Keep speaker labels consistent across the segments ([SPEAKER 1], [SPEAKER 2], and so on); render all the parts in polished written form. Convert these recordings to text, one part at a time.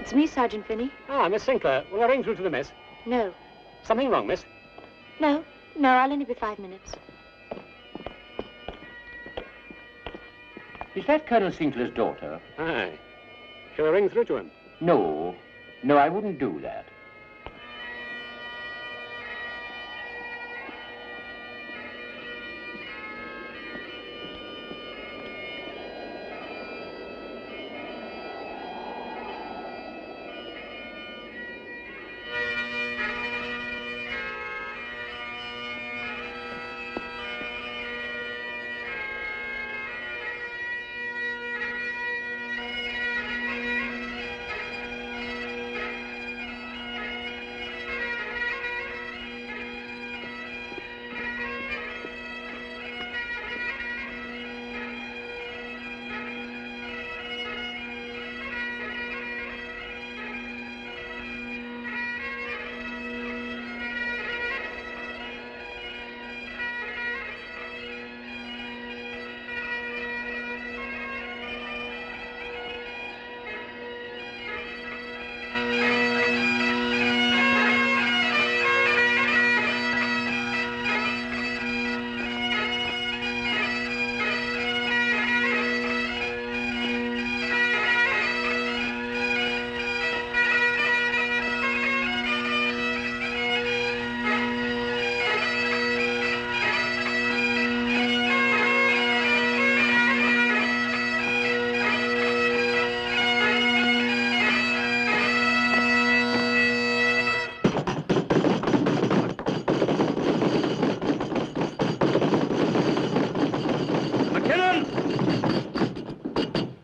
[SPEAKER 1] It's me, Sergeant Finney.
[SPEAKER 2] Ah, Miss Sinclair. Will I ring through to the mess?
[SPEAKER 1] No.
[SPEAKER 2] Something wrong, miss?
[SPEAKER 1] No, I'll only be 5 minutes.
[SPEAKER 3] Is that Colonel Sinclair's daughter?
[SPEAKER 2] Aye. Shall I ring through to him?
[SPEAKER 3] No, I wouldn't do that.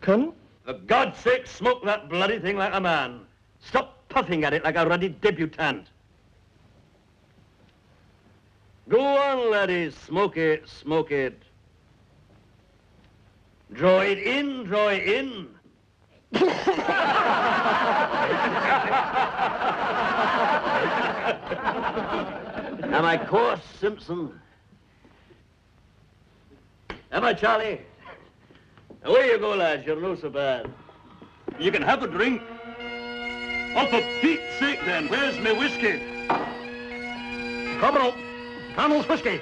[SPEAKER 4] Colonel?
[SPEAKER 5] For God's sake, smoke that bloody thing like a man. Stop puffing at it like a ruddy debutante. Go on, laddies. Smoke it, smoke it. Draw it in, draw it in. Am I coarse, Simpson? Am I, Charlie? Away you go, lads. You're no so bad. You can have a drink. Oh, for Pete's sake, then, where's my whiskey?
[SPEAKER 2] Corporal, Colonel's whiskey.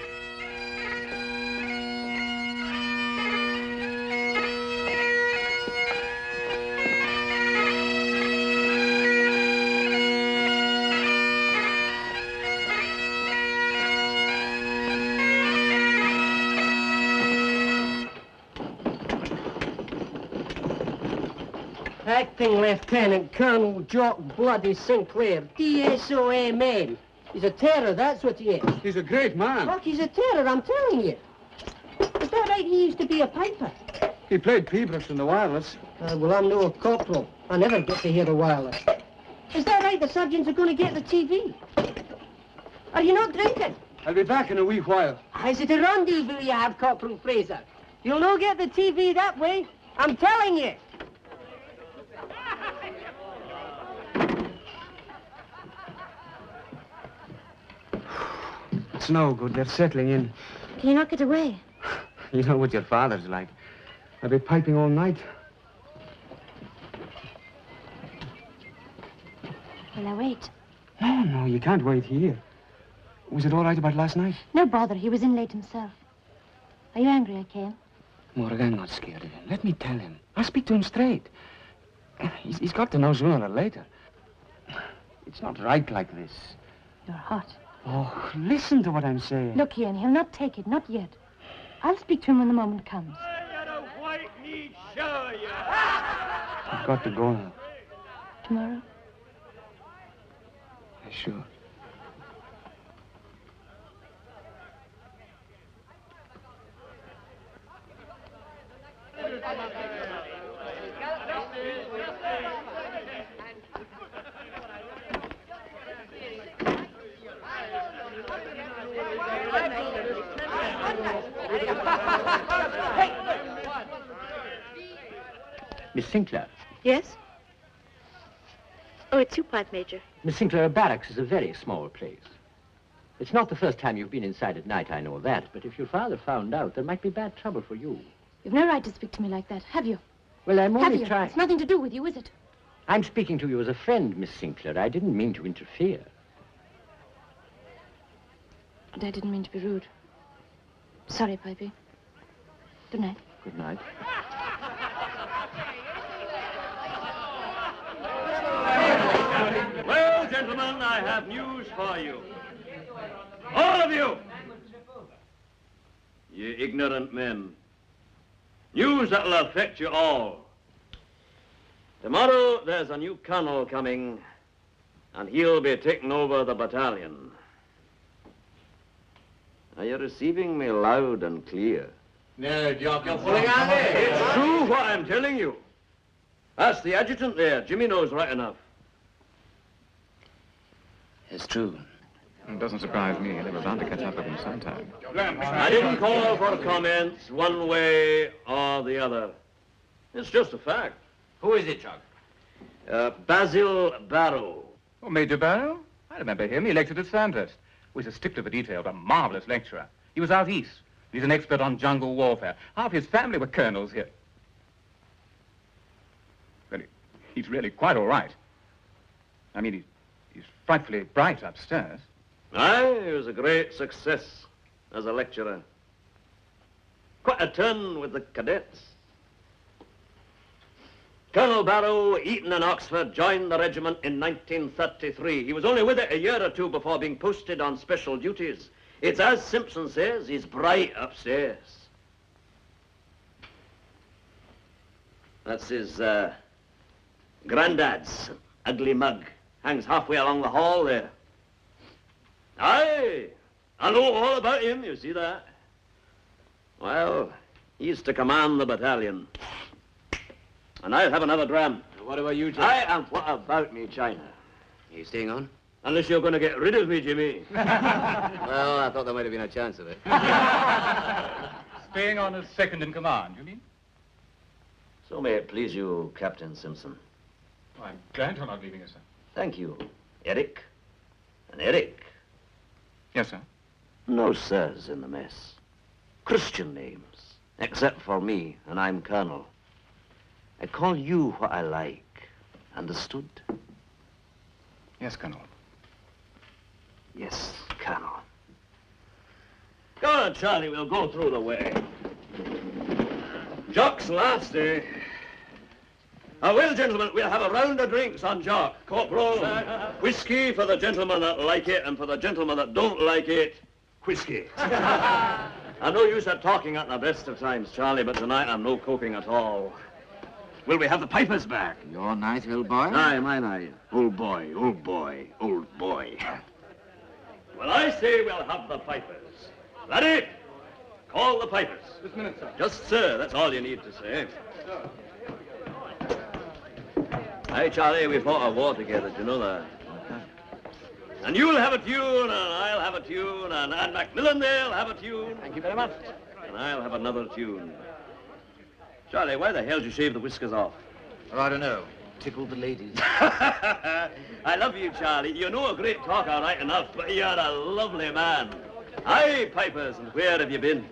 [SPEAKER 4] Acting Lieutenant Colonel Jock Bloody Sinclair, D-S-O-M-N. He's a terror, that's what he is.
[SPEAKER 2] He's a great man.
[SPEAKER 4] Look, he's a terror, I'm telling you. Is that right? He used to be a piper.
[SPEAKER 2] He played peepers in the wireless.
[SPEAKER 4] Well, I'm no corporal. I never get to hear the wireless. Is that right? The surgeons are going to get the TV. Are you not drinking?
[SPEAKER 2] I'll be back in a wee while.
[SPEAKER 4] Is it a rendezvous you have, Corporal Fraser? You'll no get the TV that way. I'm telling you.
[SPEAKER 2] It's no good. They're settling in.
[SPEAKER 1] Can you not get away?
[SPEAKER 2] You know what your father's like. I'll be piping all night.
[SPEAKER 1] Will I wait?
[SPEAKER 2] No, you can't wait here. Was it all right about last night?
[SPEAKER 1] No bother. He was in late himself. Are you angry I came?
[SPEAKER 2] Morgan, I'm not scared of him. Let me tell him. I'll speak to him straight. He's got to know sooner or later. It's not right like this.
[SPEAKER 1] You're hot.
[SPEAKER 2] Oh, listen to what I'm saying.
[SPEAKER 1] Look, Ian, he'll not take it, not yet. I'll speak to him when the moment comes.
[SPEAKER 2] I've got to go now.
[SPEAKER 1] Tomorrow?
[SPEAKER 2] Sure.
[SPEAKER 3] Miss Sinclair.
[SPEAKER 1] Yes? Oh, it's you, Pipe Major.
[SPEAKER 3] Miss Sinclair, barracks is a very small place. It's not the first time you've been inside at night, I know that. But if your father found out, there might be bad trouble for you.
[SPEAKER 1] You've no right to speak to me like that, have you?
[SPEAKER 3] Well, I'm
[SPEAKER 1] Have
[SPEAKER 3] only
[SPEAKER 1] you?
[SPEAKER 3] trying...
[SPEAKER 1] It's nothing to do with you, is it?
[SPEAKER 3] I'm speaking to you as a friend, Miss Sinclair. I didn't mean to interfere.
[SPEAKER 1] And I didn't mean to be rude. Sorry, Pipey. Good night.
[SPEAKER 3] Good night.
[SPEAKER 5] Well, gentlemen, I have news for you. All of you! You ignorant men. News that'll affect you all. Tomorrow, there's a new colonel coming, and he'll be taking over the battalion. Are you receiving me loud and clear?
[SPEAKER 3] No, Jock, you're pulling on me.
[SPEAKER 5] It's true what I'm telling you. Ask the adjutant there. Jimmy knows right enough.
[SPEAKER 2] It's true.
[SPEAKER 6] It doesn't surprise me. They were bound to catch up with him sometime.
[SPEAKER 5] I didn't call for comments one way or the other. It's just a fact.
[SPEAKER 3] Who is it, Jock?
[SPEAKER 5] Basil Barrow.
[SPEAKER 6] Oh, Major Barrow? I remember him. He lectured at Sandhurst. Oh, he's a stick to the detail, a marvelous lecturer. He was out east. He's an expert on jungle warfare. Half his family were colonels here. Well, he's really quite all right. I mean, he's frightfully bright upstairs.
[SPEAKER 5] Aye, he was a great success as a lecturer. Quite a turn with the cadets. Colonel Barrow, Eton and Oxford, joined the regiment in 1933. He was only with it a year or two before being posted on special duties. It's as Simpson says, he's bright upstairs. That's his granddad's ugly mug. Hangs halfway along the hall there. Aye, I know all about him, you see that? Well, he's to command the battalion. And I'll have another dram.
[SPEAKER 3] What about you, Jock?
[SPEAKER 5] Aye, and what about me, China?
[SPEAKER 2] Are you staying on?
[SPEAKER 5] Unless you're going to get rid of me, Jimmy.
[SPEAKER 2] Well, I thought there might have been a chance of it.
[SPEAKER 6] Staying on as second in command, you mean?
[SPEAKER 5] So may it please you, Captain Simpson.
[SPEAKER 6] Oh, I'm glad you're not leaving us, sir.
[SPEAKER 5] Thank you, Eric. And Eric.
[SPEAKER 6] Yes, sir.
[SPEAKER 5] No sirs in the mess. Christian names. Except for me, and I'm Colonel. I call you what I like. Understood?
[SPEAKER 6] Yes, Colonel.
[SPEAKER 5] Yes, Colonel. Go on, Charlie, we'll go through the way. Jock's last, eh? Well, gentlemen, we'll have a round of drinks on Jock. Corporal, whiskey for the gentlemen that like it, and for the gentlemen that don't like it, whiskey. I know you said talking at the best of times, Charlie, but tonight I'm no coping at all. Will we have the pipers back?
[SPEAKER 2] Your night, old boy?
[SPEAKER 5] Aye, mine aye. Old boy, old boy, old boy. Well, I say we'll have the pipers. Laddie, call the pipers.
[SPEAKER 6] Just a minute, sir.
[SPEAKER 5] Just sir, that's all you need to say. Aye, Charlie, we fought a war together, do you know that? And you'll have a tune, and I'll have a tune, and Macmillan there'll have a tune.
[SPEAKER 3] Thank you very much.
[SPEAKER 5] And I'll have another tune. Charlie, why the hell did you shave the whiskers off?
[SPEAKER 2] Oh, I don't know. Tickled the ladies.
[SPEAKER 5] I love you, Charlie. You know a great talker right enough, but you're a lovely man. Aye, pipers, and where have you been?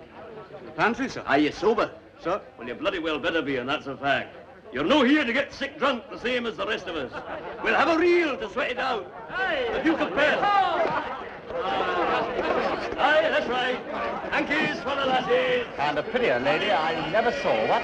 [SPEAKER 6] The pantry, sir.
[SPEAKER 5] Are you sober?
[SPEAKER 6] Sir?
[SPEAKER 5] Well, you bloody well better be, and that's a fact. You're no here to get sick drunk the same as the rest of us. We'll have a reel to sweat it out. Aye. The Duke of Bell. Aye, that's right. Hankies for the lasses.
[SPEAKER 3] And a prettier lady I never saw, what?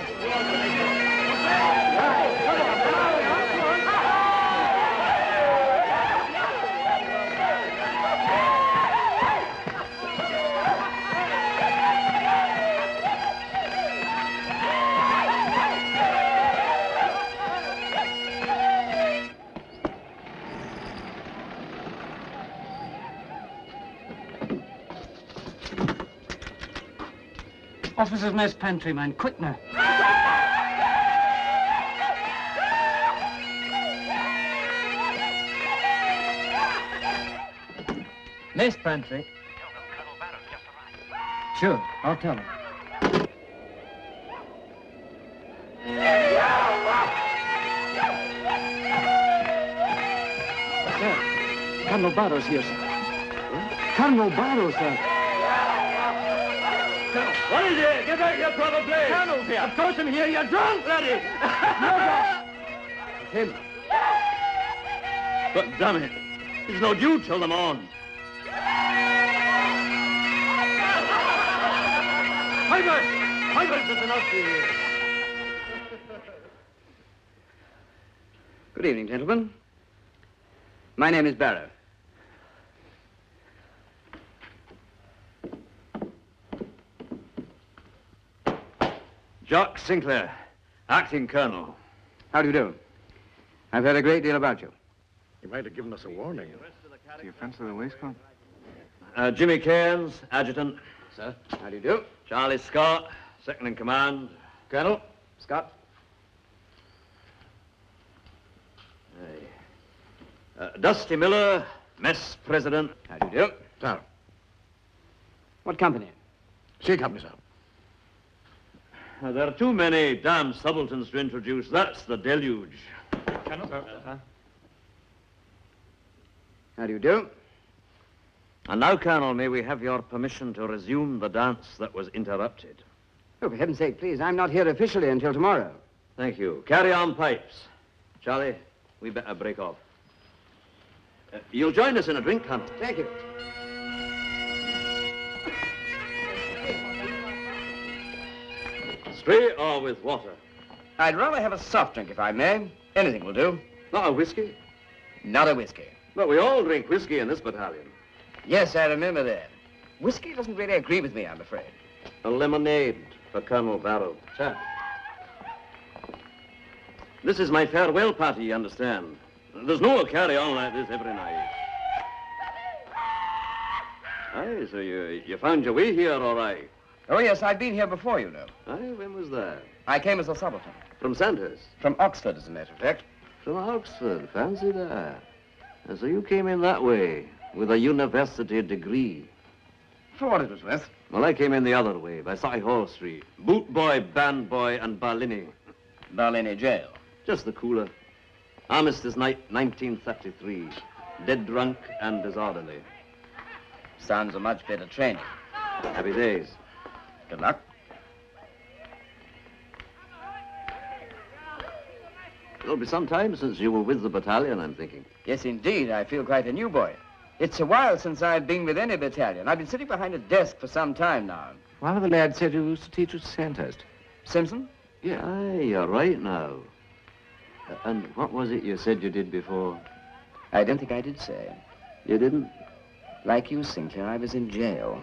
[SPEAKER 4] Officer's mess pantry, man. Quick now. Mess pantry.
[SPEAKER 7] Tell them Colonel Barrow's just arrived.
[SPEAKER 4] Sure, I'll tell him. Sir, Colonel Barrow's here, sir. Huh? Colonel Barrow, sir.
[SPEAKER 5] What is it? Get out here, probably.
[SPEAKER 4] Colonel's here.
[SPEAKER 5] Of course I'm here. You're drunk, laddie.
[SPEAKER 4] Him.
[SPEAKER 5] But damn it, it's no due till the morn. Pipers, it's enough here.
[SPEAKER 2] Good evening, gentlemen. My name is Barrow.
[SPEAKER 5] Jock Sinclair, acting colonel.
[SPEAKER 2] How do you do? I've heard a great deal about you.
[SPEAKER 8] You might have given us a warning.
[SPEAKER 6] The offense of the waistcoat?
[SPEAKER 5] Jimmy Cairns, adjutant.
[SPEAKER 2] Sir, how do you do?
[SPEAKER 5] Charlie Scott, second in command.
[SPEAKER 2] Colonel, Scott.
[SPEAKER 5] Dusty Miller, mess president.
[SPEAKER 2] How do you do?
[SPEAKER 8] Sir.
[SPEAKER 2] What company?
[SPEAKER 8] C Company, sir.
[SPEAKER 5] There are too many damn subalterns to introduce. That's the deluge.
[SPEAKER 2] How do you do?
[SPEAKER 5] And now, Colonel, may we have your permission to resume the dance that was interrupted?
[SPEAKER 2] Oh, for heaven's sake, please. I'm not here officially until tomorrow.
[SPEAKER 5] Thank you. Carry on pipes. Charlie, we better break off. You'll join us in a drink, Colonel.
[SPEAKER 2] Thank you.
[SPEAKER 5] Straight or with water?
[SPEAKER 2] I'd rather have a soft drink, if I may. Anything will do.
[SPEAKER 5] Not a whiskey?
[SPEAKER 2] Not a whiskey.
[SPEAKER 5] But we all drink whiskey in this battalion.
[SPEAKER 2] Yes, I remember that. Whiskey doesn't really agree with me, I'm afraid.
[SPEAKER 5] A lemonade for Colonel Barrow.
[SPEAKER 2] Sir.
[SPEAKER 5] This is my farewell party, you understand. There's no carry-on like this every night. Aye, so you found your way here all right.
[SPEAKER 2] Oh, yes, I've been here before, you know.
[SPEAKER 5] Aye, when was that?
[SPEAKER 2] I came as a subaltern.
[SPEAKER 5] From Sandhurst?
[SPEAKER 2] From Oxford, as a matter of fact.
[SPEAKER 5] From Oxford, fancy that. And so you came in that way, with a university degree.
[SPEAKER 2] For what it was worth.
[SPEAKER 5] Well, I came in the other way, by Hall Street. Boot boy, band boy, and Barlini.
[SPEAKER 2] Barlini jail.
[SPEAKER 5] Just the cooler. Armistice night, 1933. Dead drunk and disorderly.
[SPEAKER 2] Sounds a much better training.
[SPEAKER 5] Happy days.
[SPEAKER 2] Good luck.
[SPEAKER 5] It'll be some time since you were with the battalion, I'm thinking.
[SPEAKER 2] Yes, indeed. I feel quite a new boy. It's a while since I've been with any battalion. I've been sitting behind a desk for some time now.
[SPEAKER 6] One of the lads said you used to teach at Sandhurst.
[SPEAKER 2] Simpson?
[SPEAKER 5] Yeah. Aye, you're right now. And what was it you said you did before?
[SPEAKER 2] I don't think I did say.
[SPEAKER 5] You didn't?
[SPEAKER 2] Like you, Sinclair, I was in jail.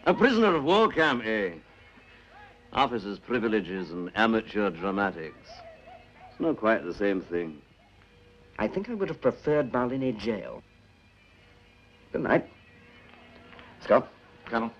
[SPEAKER 5] A prisoner of war camp, eh? Officers' privileges and amateur dramatics. It's not quite the same thing.
[SPEAKER 2] I think I would have preferred Barlini jail. Good night. Scott.
[SPEAKER 6] Colonel.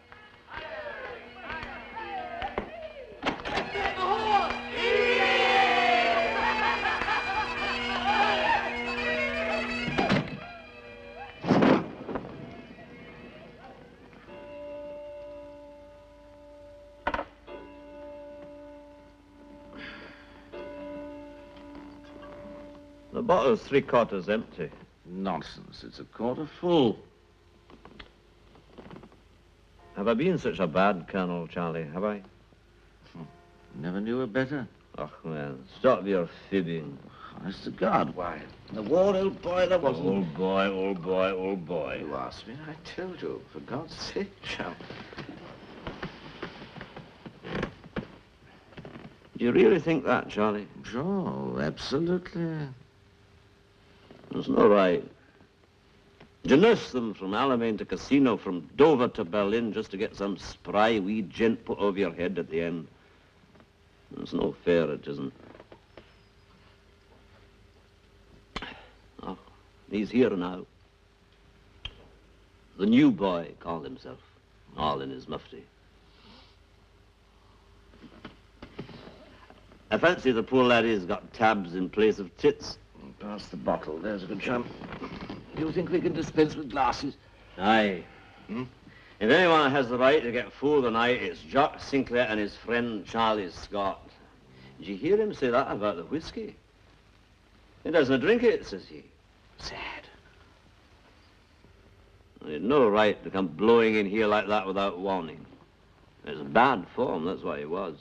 [SPEAKER 5] The bottle's 3/4 empty.
[SPEAKER 8] Nonsense. It's 1/4 full.
[SPEAKER 5] Have I been such a bad colonel, Charlie? Have I?
[SPEAKER 8] Never knew a better.
[SPEAKER 5] Oh, well, stop your fibbing.
[SPEAKER 8] Honest to God, why? In the war, old boy, there wasn't...
[SPEAKER 5] Old boy, old boy, old boy.
[SPEAKER 8] You asked me, I told you. For God's sake, chum.
[SPEAKER 5] Do you really think that, Charlie?
[SPEAKER 8] Sure, absolutely.
[SPEAKER 5] It's no right. You nurse them from Alamein to Casino, from Dover to Berlin, just to get some spry wee gent put over your head at the end. It's no fair, it isn't. Oh, he's here now. The new boy called himself, all in his mufti. I fancy the poor laddie's got tabs in place of tits.
[SPEAKER 8] Pass the bottle. There's a good chum. Do you think we can dispense with glasses?
[SPEAKER 5] Aye. If anyone has the right to get fool tonight, it's Jock Sinclair and his friend Charlie Scott. Did you hear him say that about the whiskey? He doesn't drink it, says he. Sad. He had no right to come blowing in here like that without warning. It's bad form, that's what he was.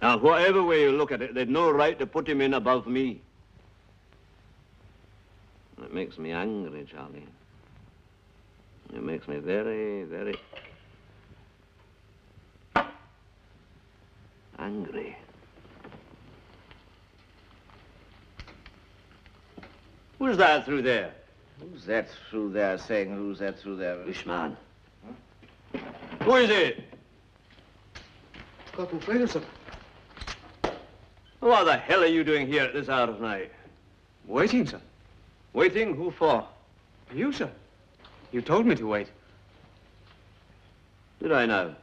[SPEAKER 5] Now, whatever way you look at it, they'd no right to put him in above me. It makes me angry, Charlie. It makes me very, very angry. Who's that through there?
[SPEAKER 8] Who's that through there saying who's that through there?
[SPEAKER 5] This man. Huh? Who is it?
[SPEAKER 2] Captain Fraser, sir.
[SPEAKER 5] What the hell are you doing here at this hour of night?
[SPEAKER 2] Waiting, sir.
[SPEAKER 5] Waiting? Who for?
[SPEAKER 2] You, sir. You told me to wait.
[SPEAKER 5] Did I now?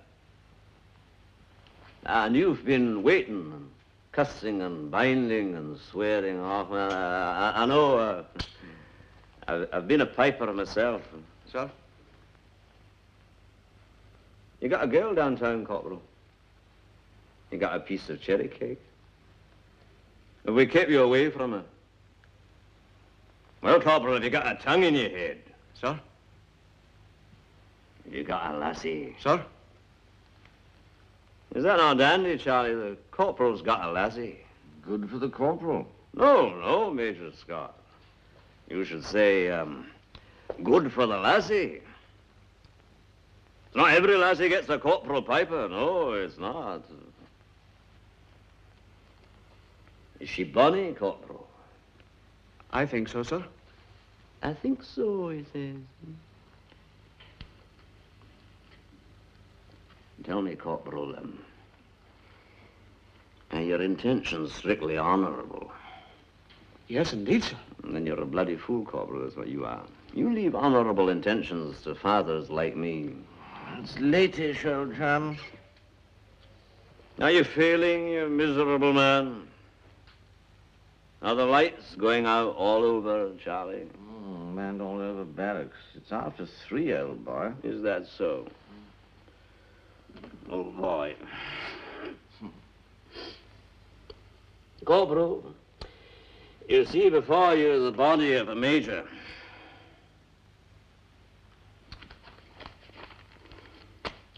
[SPEAKER 5] And you've been waiting and cussing and binding and swearing off. I know. I've been a piper myself.
[SPEAKER 2] Sir?
[SPEAKER 5] You got a girl downtown, Corporal. You got a piece of cherry cake. Have we kept you away from her? Well, Corporal, have you got a tongue in your head?
[SPEAKER 2] Sir?
[SPEAKER 5] You got a lassie.
[SPEAKER 2] Sir?
[SPEAKER 5] Is that not dandy, Charlie? The corporal's got a lassie.
[SPEAKER 8] Good for the corporal.
[SPEAKER 5] No, Major Scott. You should say, good for the lassie. Not every lassie gets a corporal piper. No, it's not. Is she bonny, Corporal?
[SPEAKER 2] I think so, sir.
[SPEAKER 5] I think so, he says. Tell me, Corporal, are your intentions strictly honorable?
[SPEAKER 2] Yes, indeed, sir.
[SPEAKER 5] Then you're a bloody fool, Corporal, that's what you are. You leave honorable intentions to fathers like me.
[SPEAKER 8] It's latish, old chum.
[SPEAKER 5] Are you failing, you miserable man? Are the lights going out all over, Charlie?
[SPEAKER 8] Man, all over barracks. It's after 3, old boy.
[SPEAKER 5] Is that so? Oh, boy. Corporal, you see before you the body of a major.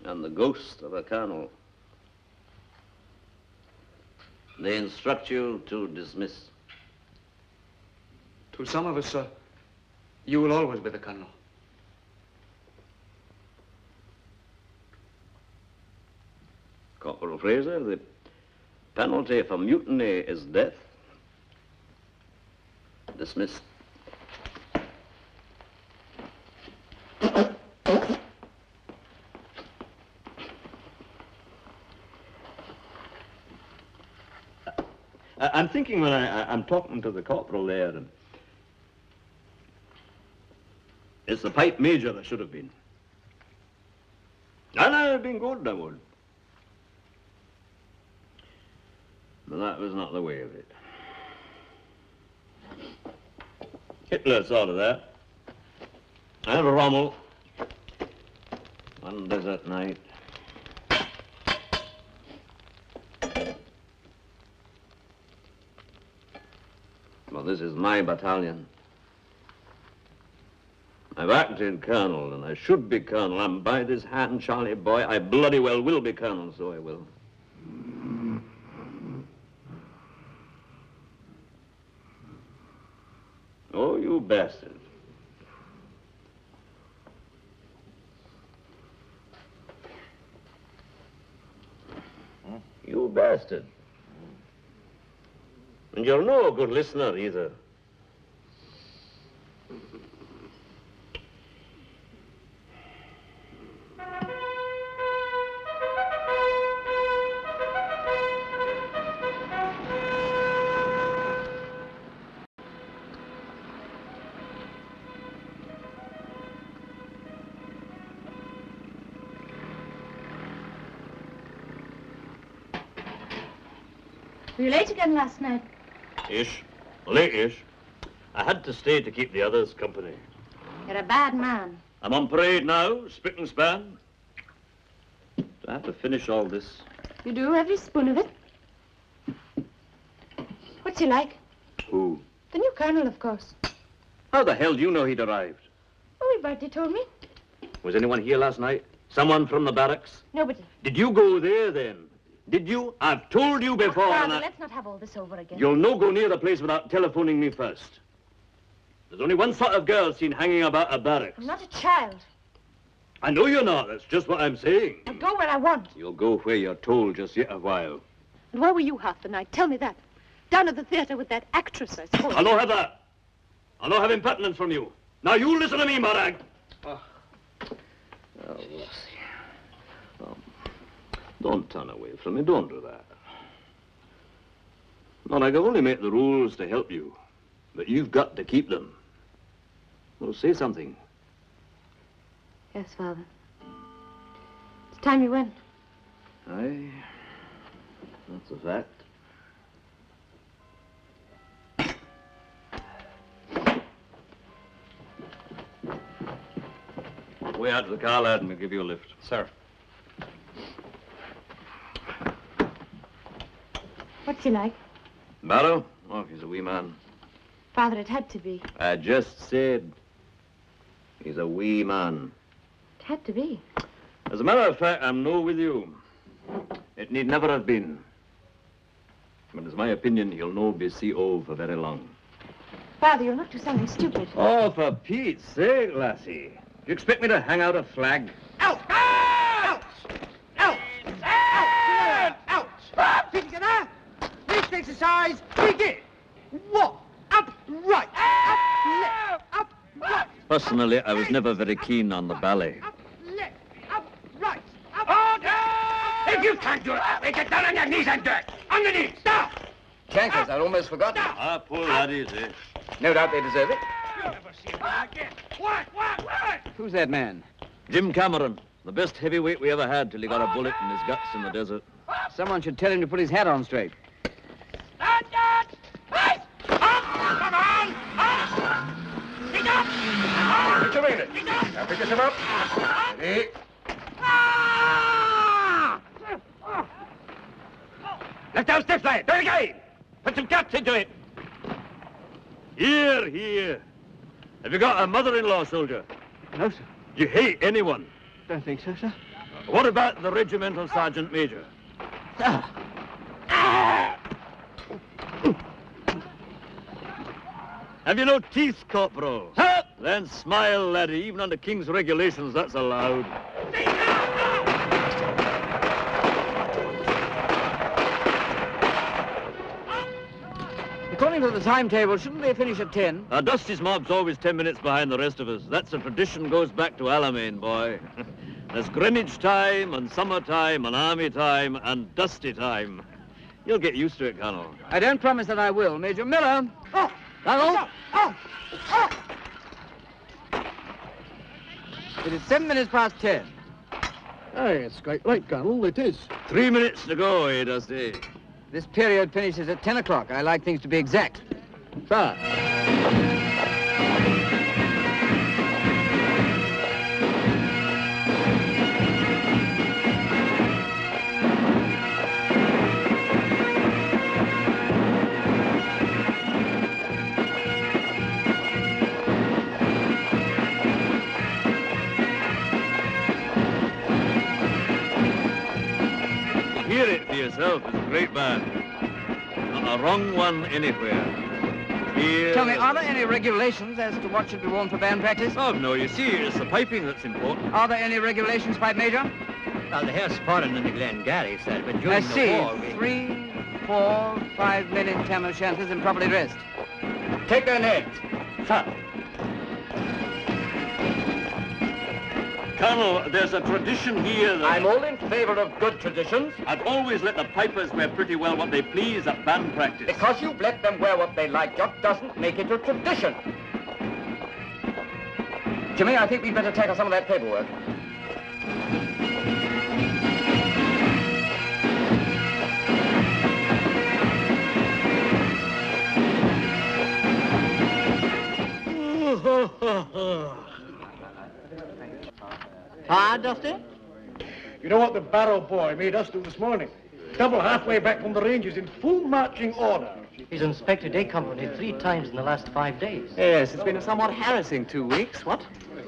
[SPEAKER 5] And the ghost of a colonel. They instruct you to dismiss.
[SPEAKER 2] To some of us, sir, you will always be the colonel.
[SPEAKER 5] Corporal Fraser, the penalty for mutiny is death. Dismissed. I'm thinking when I'm talking to the corporal there, it's the pipe major that should have been. And I'd have been good, I would. But that was not the way of it. Hitler thought of that. And Rommel. One desert night. Well, this is my battalion. I've acted colonel, and I should be colonel. I'm by this hand, Charlie boy. I bloody well will be colonel, so I will. Oh, you bastard. You bastard. And you're no good listener either.
[SPEAKER 1] Were you late again last night?
[SPEAKER 5] Ish. Late-ish. I had to stay to keep the others company.
[SPEAKER 1] You're a bad man.
[SPEAKER 5] I'm on parade now, spick and span. Do I have to finish all this?
[SPEAKER 1] You do, every spoon of it. What's he like?
[SPEAKER 5] Who?
[SPEAKER 1] The new colonel, of course.
[SPEAKER 5] How the hell do you know he'd arrived?
[SPEAKER 1] Oh, Bertie told me.
[SPEAKER 5] Was anyone here last night? Someone from the barracks?
[SPEAKER 1] Nobody.
[SPEAKER 5] Did you go there then? Did you? I've told you before.
[SPEAKER 1] Father, let's not have all this over again.
[SPEAKER 5] You'll no go near the place without telephoning me first. There's only one sort of girl seen hanging about a barracks.
[SPEAKER 1] I'm not a child.
[SPEAKER 5] I know you're not. That's just what I'm saying.
[SPEAKER 1] I'll go where I want.
[SPEAKER 5] You'll go where you're told just yet a while.
[SPEAKER 1] And where were you half the night? Tell me that. Down at the theater with that actress, I suppose.
[SPEAKER 5] I'll not have that. I'll not have impertinence from you. Now you listen to me, Morag.
[SPEAKER 8] Oh,
[SPEAKER 5] Don't turn away from me. Don't do that. Morag, I've only made the rules to help you. But you've got to keep them. Well, say something.
[SPEAKER 1] Yes, Father. It's time you went.
[SPEAKER 5] Aye. That's a fact. Way out to the car, lad, and we'll give you a lift.
[SPEAKER 6] Sir.
[SPEAKER 1] What's he like?
[SPEAKER 5] Barrow? Oh, he's a wee man.
[SPEAKER 1] Father, it had to be.
[SPEAKER 5] I just said he's a wee man.
[SPEAKER 1] It had to be.
[SPEAKER 5] As a matter of fact, I'm no with you. It need never have been. But it's my opinion he'll no be CO for very long.
[SPEAKER 1] Father, you'll not do something stupid.
[SPEAKER 5] Oh, for Pete's sake, lassie. Do you expect me to hang out a flag?
[SPEAKER 4] Out! Out! Out! Out! Out! Out! Did you get that? Next exercise, begin. Walk. Up, right. Up, left. Up, right.
[SPEAKER 5] Personally, I was never very keen on the ballet.
[SPEAKER 4] Up, left. Up, right. Up,
[SPEAKER 8] Order! If you can't do it, get down on your knees and do it. On the knees. Stop!
[SPEAKER 2] Chankers, I'd almost forgotten.
[SPEAKER 5] Ah, poor laddies, eh?
[SPEAKER 2] No doubt they deserve it.
[SPEAKER 8] You'll never see him again. What?
[SPEAKER 2] Who's that man?
[SPEAKER 5] Jim Cameron, the best heavyweight we ever had till he got a bullet in his guts in the desert.
[SPEAKER 2] Someone should tell him to put his hat on straight.
[SPEAKER 8] Stand up! Right! Up! Come on! Up! Pick up!
[SPEAKER 6] Get your minute. Now pick yourself up. Ready?
[SPEAKER 8] Let down stiff line. Do it again. Put some guts into it.
[SPEAKER 5] Here, here. Have you got a mother-in-law, soldier?
[SPEAKER 2] No, sir.
[SPEAKER 5] Do you hate anyone?
[SPEAKER 2] Don't think so, sir.
[SPEAKER 5] What about the regimental sergeant major?
[SPEAKER 2] Sir.
[SPEAKER 5] Have you no teeth, corporal? Then smile, laddie. Even under King's regulations, that's allowed.
[SPEAKER 2] According to the timetable, shouldn't they finish at 10?
[SPEAKER 5] Dusty's mob's always 10 minutes behind the rest of us. That's a tradition goes back to Alamein, boy. There's Greenwich time, and summertime, and army time, and Dusty time. You'll get used to it, Colonel.
[SPEAKER 2] I don't promise that I will. Major Miller.
[SPEAKER 4] Oh!
[SPEAKER 2] Donald.
[SPEAKER 4] Oh! Oh!
[SPEAKER 2] It is 7 minutes past 10.
[SPEAKER 9] Aye, it's quite right, Colonel, it is.
[SPEAKER 5] 3 minutes to go, eh, Dusty?
[SPEAKER 2] This period finishes at 10 o'clock. I like things to be exact.
[SPEAKER 9] Sir.
[SPEAKER 5] Hear it for yourself. It's a great band. Not a wrong one anywhere. Here.
[SPEAKER 2] Tell me, are there any regulations as to what should be worn for band practice?
[SPEAKER 5] Oh, no, you see, it's the piping that's important.
[SPEAKER 2] Are there any regulations, Pipe Major?
[SPEAKER 3] Well, the hair spotted in the Glengarry said, but
[SPEAKER 2] I
[SPEAKER 3] during the
[SPEAKER 2] see.
[SPEAKER 3] war, we...
[SPEAKER 2] 3, 4, 5 men in tam o' shanties and properly dressed.
[SPEAKER 6] Take their names.
[SPEAKER 3] Sir.
[SPEAKER 5] Colonel, there's a tradition here that...
[SPEAKER 6] I'm all in favor of good traditions.
[SPEAKER 5] I've always let the pipers wear pretty well what they please at band practice.
[SPEAKER 6] Because you've let them wear what they like just doesn't make it a tradition. Jimmy, I think we'd better tackle some of that paperwork.
[SPEAKER 4] Ah, Dusty?
[SPEAKER 9] You know what the Barrow boy made us do this morning? Double halfway back from the ranges in full marching order.
[SPEAKER 10] He's inspected A Company 3 times in the last 5 days.
[SPEAKER 2] Yes, it's been a somewhat harassing 2 weeks, what?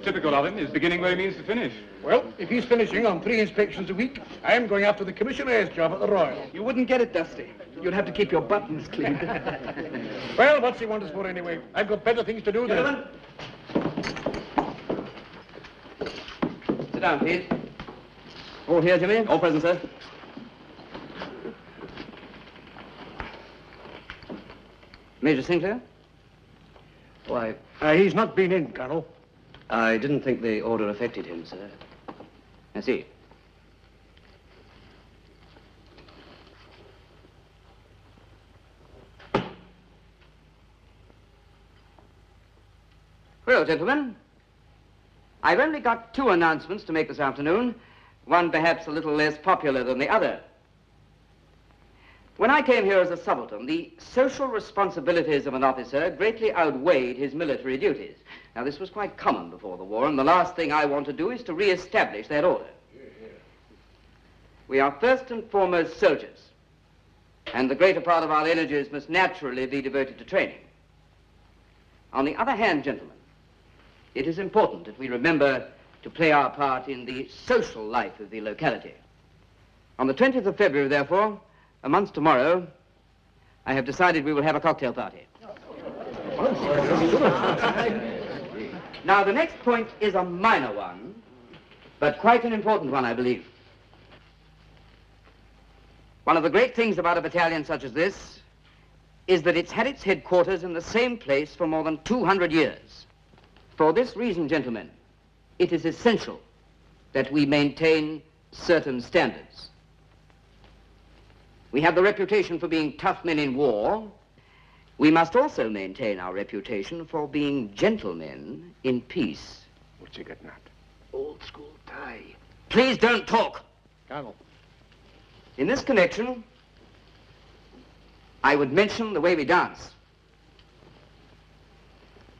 [SPEAKER 6] Typical of him. He's beginning where he means to finish.
[SPEAKER 9] Well, if he's finishing on 3 inspections a week, I'm going after the commissionaire's job at the Royal.
[SPEAKER 2] You wouldn't get it, Dusty. You'd have to keep your buttons clean.
[SPEAKER 9] Well, what's he want us for anyway? I've got better things to do than...
[SPEAKER 2] Gentlemen. Sit down, please. All here, Jimmy? All present, sir. Major Sinclair?
[SPEAKER 9] Why, he's not been in, Colonel.
[SPEAKER 2] I didn't think the order affected him, sir. I see. Well, gentlemen, I've only got 2 announcements to make this afternoon, one perhaps a little less popular than the other. When I came here as a subaltern, the social responsibilities of an officer greatly outweighed his military duties. Now, this was quite common before the war, and the last thing I want to do is to re-establish that order. We are first and foremost soldiers, and the greater part of our energies must naturally be devoted to training. On the other hand, gentlemen, it is important that we remember to play our part in the social life of the locality. On the 20th of February, therefore, a month tomorrow, I have decided we will have a cocktail party. Now, the next point is a minor one, but quite an important one, I believe. One of the great things about a battalion such as this is that it's had its headquarters in the same place for more than 200 years. For this reason, gentlemen, it is essential that we maintain certain standards. We have the reputation for being tough men in war. We must also maintain our reputation for being gentlemen in peace.
[SPEAKER 9] What's he getting at?
[SPEAKER 2] Old school tie. Please don't talk.
[SPEAKER 9] Colonel.
[SPEAKER 2] In this connection, I would mention the way we dance.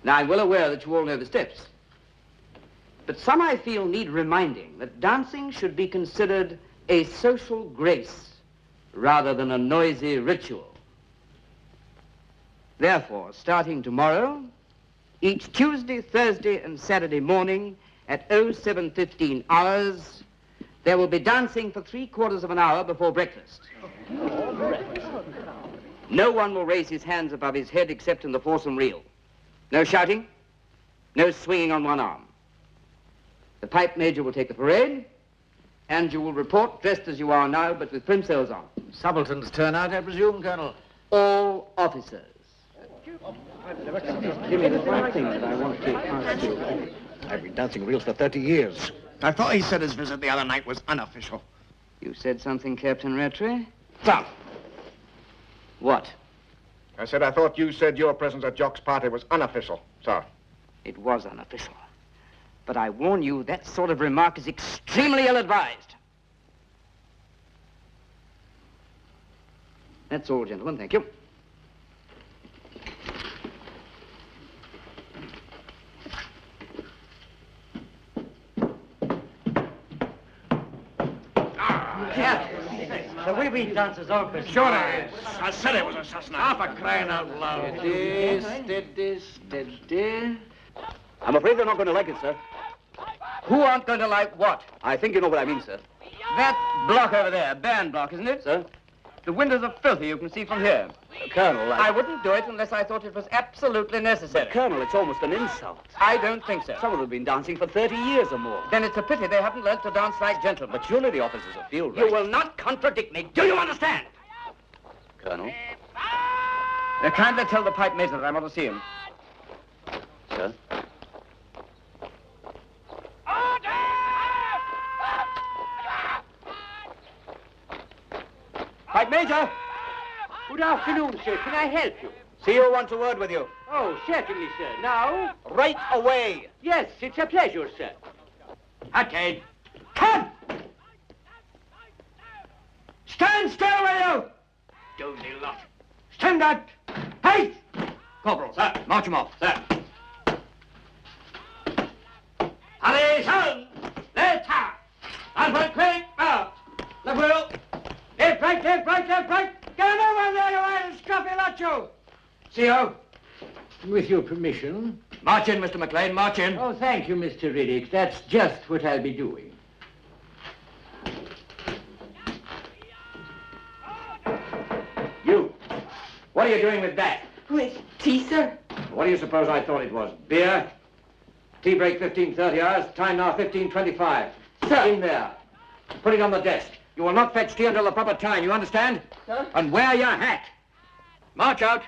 [SPEAKER 2] Now, I'm well aware that you all know the steps. But some, I feel, need reminding that dancing should be considered a social grace rather than a noisy ritual. Therefore, starting tomorrow, each Tuesday, Thursday, and Saturday morning at 07:15 hours, there will be dancing for 3/4 of an hour before breakfast. No one will raise his hands above his head except in the foursome reel. No shouting, no swinging on one arm. The pipe major will take the parade, and you will report dressed as you are now, but with plimsolls on.
[SPEAKER 4] Subalterns turn out, I presume, Colonel?
[SPEAKER 2] All officers. Jimmy, there's one thing that I want to ask you.
[SPEAKER 9] I've been dancing reels for 30 years.
[SPEAKER 4] I thought he said his visit the other night was unofficial.
[SPEAKER 2] You said something, Captain Rattray? Stop. What?
[SPEAKER 9] I said I thought you said your presence at Jock's party was unofficial, sir.
[SPEAKER 2] It was unofficial. But I warn you, that sort of remark is extremely ill-advised. That's all, gentlemen. Thank you.
[SPEAKER 4] The way we dance is all good.
[SPEAKER 9] Sure it is. I said it was a sussnap. Half a crying out loud.
[SPEAKER 2] Steady. I'm afraid they're not going to like it, sir. Who aren't going to like what? I think you know what I mean, sir. That block over there, band block, isn't it? Sir? The windows are filthy, you can see from here.
[SPEAKER 5] Colonel,
[SPEAKER 2] I wouldn't do it unless I thought it was absolutely necessary.
[SPEAKER 5] Colonel, it's almost an insult.
[SPEAKER 2] I don't think so.
[SPEAKER 5] Some of them have been dancing for 30 years or more.
[SPEAKER 2] Then it's a pity they haven't learnt to dance like gentlemen.
[SPEAKER 5] But surely the officers of field rank...
[SPEAKER 2] You will not contradict me. Do you understand?
[SPEAKER 5] Colonel?
[SPEAKER 2] Kindly tell the pipe major that I want to see him.
[SPEAKER 5] Sir?
[SPEAKER 2] Pipe major!
[SPEAKER 3] Good afternoon, sir. Can I help you?
[SPEAKER 2] CEO wants a word with you.
[SPEAKER 3] Oh, certainly, sir. Now?
[SPEAKER 2] Right away.
[SPEAKER 3] Yes, it's a pleasure, sir.
[SPEAKER 2] Attain. Come! Stand still, will you? Dozy lot. Stand up. Hey! Corporal, sir. March him off. Sir. Allez, let's have. Alfred, quick, out. Left wheel. Left, right, left, right, left, right. Get over there, you old scruffy lot, you. CEO.
[SPEAKER 4] With your permission,
[SPEAKER 2] March in, Mr. McLean, march in.
[SPEAKER 3] Oh, thank you, Mr. Riddick. That's just what I'll be doing.
[SPEAKER 2] You, what are you doing with that?
[SPEAKER 10] With tea, sir?
[SPEAKER 2] What do you suppose I thought it was? Beer? Tea break 15:30 hours, time now 15:25.
[SPEAKER 10] Sir.
[SPEAKER 2] In there. Put it on the desk. You will not fetch tea until the proper time, you understand?
[SPEAKER 10] Sir?
[SPEAKER 2] And wear your hat. March out.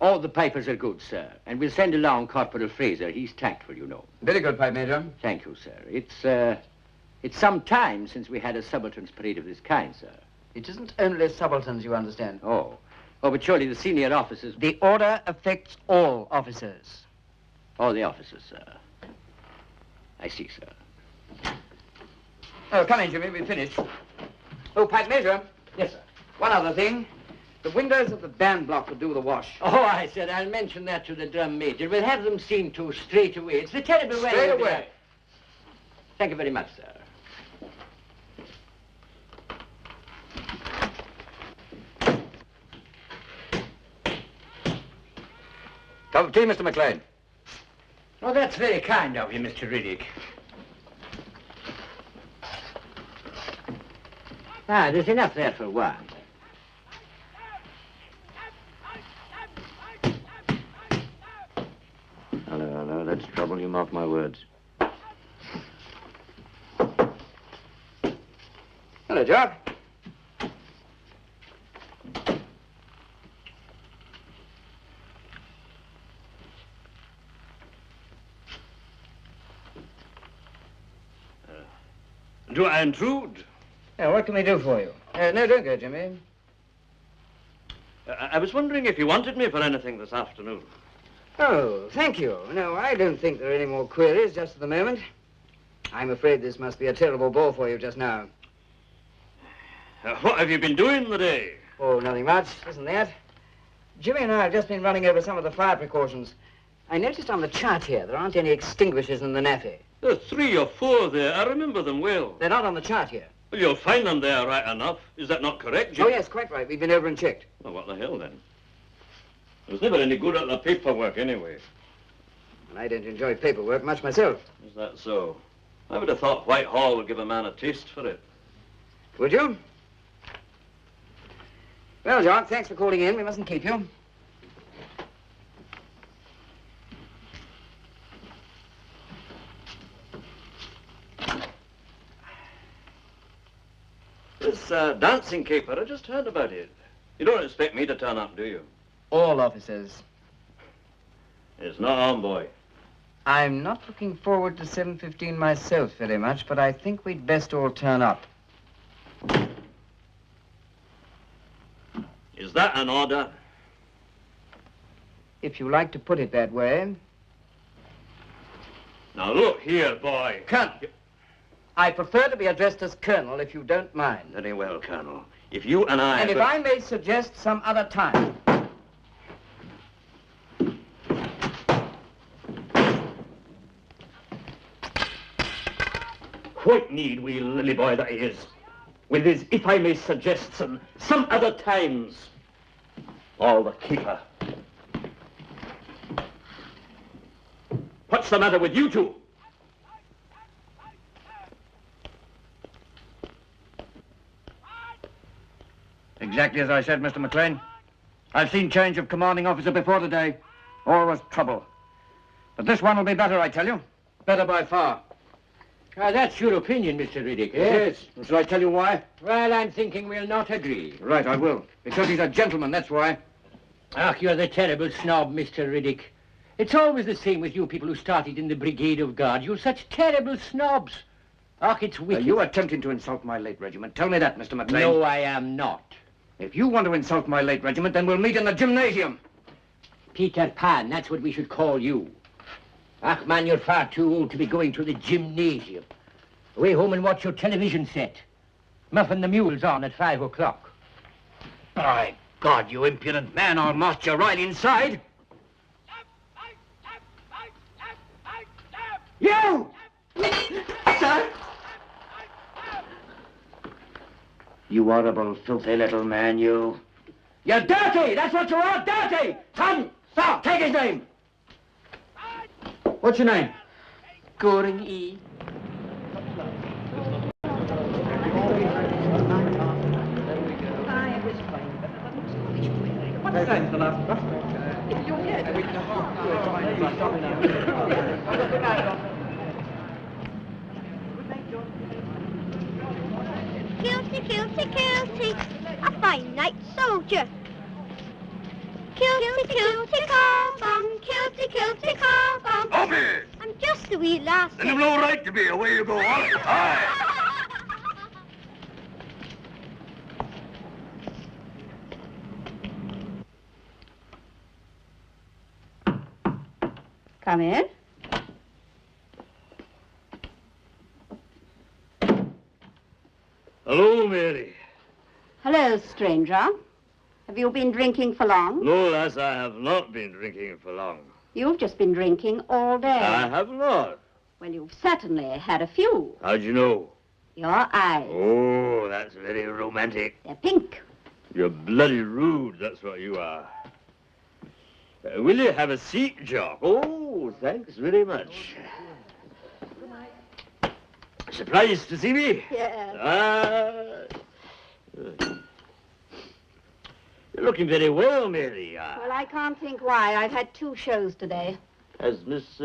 [SPEAKER 3] All the papers are good, sir. And we'll send along Corporal Fraser. He's tactful, you know.
[SPEAKER 2] Very good, Pipe Major.
[SPEAKER 3] Thank you, sir. It's some time since we had a subaltern's parade of this kind, sir.
[SPEAKER 2] It isn't only subalterns, you understand.
[SPEAKER 3] Oh, but surely the senior officers...
[SPEAKER 2] The order affects all officers.
[SPEAKER 3] All the officers, sir. I see, sir.
[SPEAKER 2] Oh, come in, Jimmy, we've finished. Oh, Pipe Major.
[SPEAKER 3] Yes, sir.
[SPEAKER 2] One other thing. The windows of the band block will do the wash.
[SPEAKER 3] Oh, I said I'll mention that to the drum major. We'll have them seen to straight away. It's the terrible weather.
[SPEAKER 2] Straight away.
[SPEAKER 3] Thank you very much, sir.
[SPEAKER 2] Cup of tea, Mr. McLean.
[SPEAKER 3] Oh, that's very kind of you, Mr. Riddick. There's enough there for one.
[SPEAKER 2] Hello, that's trouble, you mark my words. Hello, Jock.
[SPEAKER 5] Do I intrude?
[SPEAKER 2] Yeah, what can we do for you? No, don't go, Jimmy.
[SPEAKER 5] I was wondering if you wanted me for anything this afternoon.
[SPEAKER 2] Oh, thank you. No, I don't think there are any more queries just at the moment. I'm afraid this must be a terrible bore for you just now.
[SPEAKER 5] What have you been doing today?
[SPEAKER 2] Oh, nothing much, isn't that? Jimmy and I have just been running over some of the fire precautions. I noticed on the chart here there aren't any extinguishers in the naffy.
[SPEAKER 5] There are 3 or 4 there. I remember them well.
[SPEAKER 2] They're not on the chart here.
[SPEAKER 5] Well, you'll find them there right enough. Is that not correct, Jim?
[SPEAKER 2] Oh, yes, quite right. We've been over and checked.
[SPEAKER 5] Well, what the hell, then? It was never any good at the paperwork, anyway.
[SPEAKER 2] And I don't enjoy paperwork much myself.
[SPEAKER 5] Is that so? I would have thought Whitehall would give a man a taste for it.
[SPEAKER 2] Would you? Well, John, thanks for calling in. We mustn't keep you.
[SPEAKER 5] This dancing caper, I just heard about it. You don't expect me to turn up, do you?
[SPEAKER 2] All officers.
[SPEAKER 5] It's not on, boy.
[SPEAKER 2] I'm not looking forward to 7:15 myself very much, but I think we'd best all turn up.
[SPEAKER 5] Is that an order?
[SPEAKER 2] If you like to put it that way.
[SPEAKER 5] Now, look here, boy.
[SPEAKER 2] Colonel. I prefer to be addressed as Colonel, if you don't mind.
[SPEAKER 5] Very well, Colonel. If you and I...
[SPEAKER 2] And if I may suggest some other time.
[SPEAKER 5] What need we, lily boy that he is, with his, if I may suggest, some other times. All the keeper. What's the matter with you two?
[SPEAKER 9] Exactly as I said, Mr. McLean. I've seen change of commanding officer before today. Always trouble. But this one will be better, I tell you. Better by far.
[SPEAKER 3] That's your opinion, Mr. Riddick, eh?
[SPEAKER 9] Yes. Shall I tell you why?
[SPEAKER 3] Well, I'm thinking we'll not agree.
[SPEAKER 9] Right, I will. Because he's a gentleman, that's why.
[SPEAKER 3] Ach, you're the terrible snob, Mr. Riddick. It's always the same with you people who started in the Brigade of Guards. You're such terrible snobs. Ach, it's wicked.
[SPEAKER 9] You are attempting to insult my late regiment. Tell me that, Mr. McLean.
[SPEAKER 3] No, I am not.
[SPEAKER 9] If you want to insult my late regiment, then we'll meet in the gymnasium.
[SPEAKER 3] Peter Pan, that's what we should call you. Ach, man, you're far too old to be going to the gymnasium. Away home and watch your television set. Muffin the Mule's on at 5 o'clock.
[SPEAKER 9] By God, you impudent man, I'll march you right inside. You!
[SPEAKER 10] Sir?
[SPEAKER 9] You horrible, filthy little man, you. You're dirty! That's what you are, dirty! Come, sir, take his name. What's your name?
[SPEAKER 10] Goring E.
[SPEAKER 4] What's that, the last bus?
[SPEAKER 11] Kilty, kilty, kilty, a fine night soldier. Kilty, kilty, call bomb, kilty, kilty, call bomb.
[SPEAKER 5] Open!
[SPEAKER 11] I'm just the wee lassie.
[SPEAKER 5] Then you've no right to be. Away you go. Aye.
[SPEAKER 11] Come in.
[SPEAKER 5] Hello, Mary.
[SPEAKER 11] Hello, stranger. Have you been drinking for long?
[SPEAKER 5] No, lass, I have not been drinking for long.
[SPEAKER 11] You've just been drinking all day.
[SPEAKER 5] I have not.
[SPEAKER 11] Well, you've certainly had a few.
[SPEAKER 5] How'd you know?
[SPEAKER 11] Your eyes.
[SPEAKER 5] Oh, that's very romantic.
[SPEAKER 11] They're pink.
[SPEAKER 5] You're bloody rude, that's what you are. Will you have a seat, Jock? Oh, thanks very much. Surprised to see me?
[SPEAKER 11] Yes.
[SPEAKER 5] You're looking very well, Mary.
[SPEAKER 11] Well, I can't think why. I've had 2 shows today.
[SPEAKER 5] Has Miss,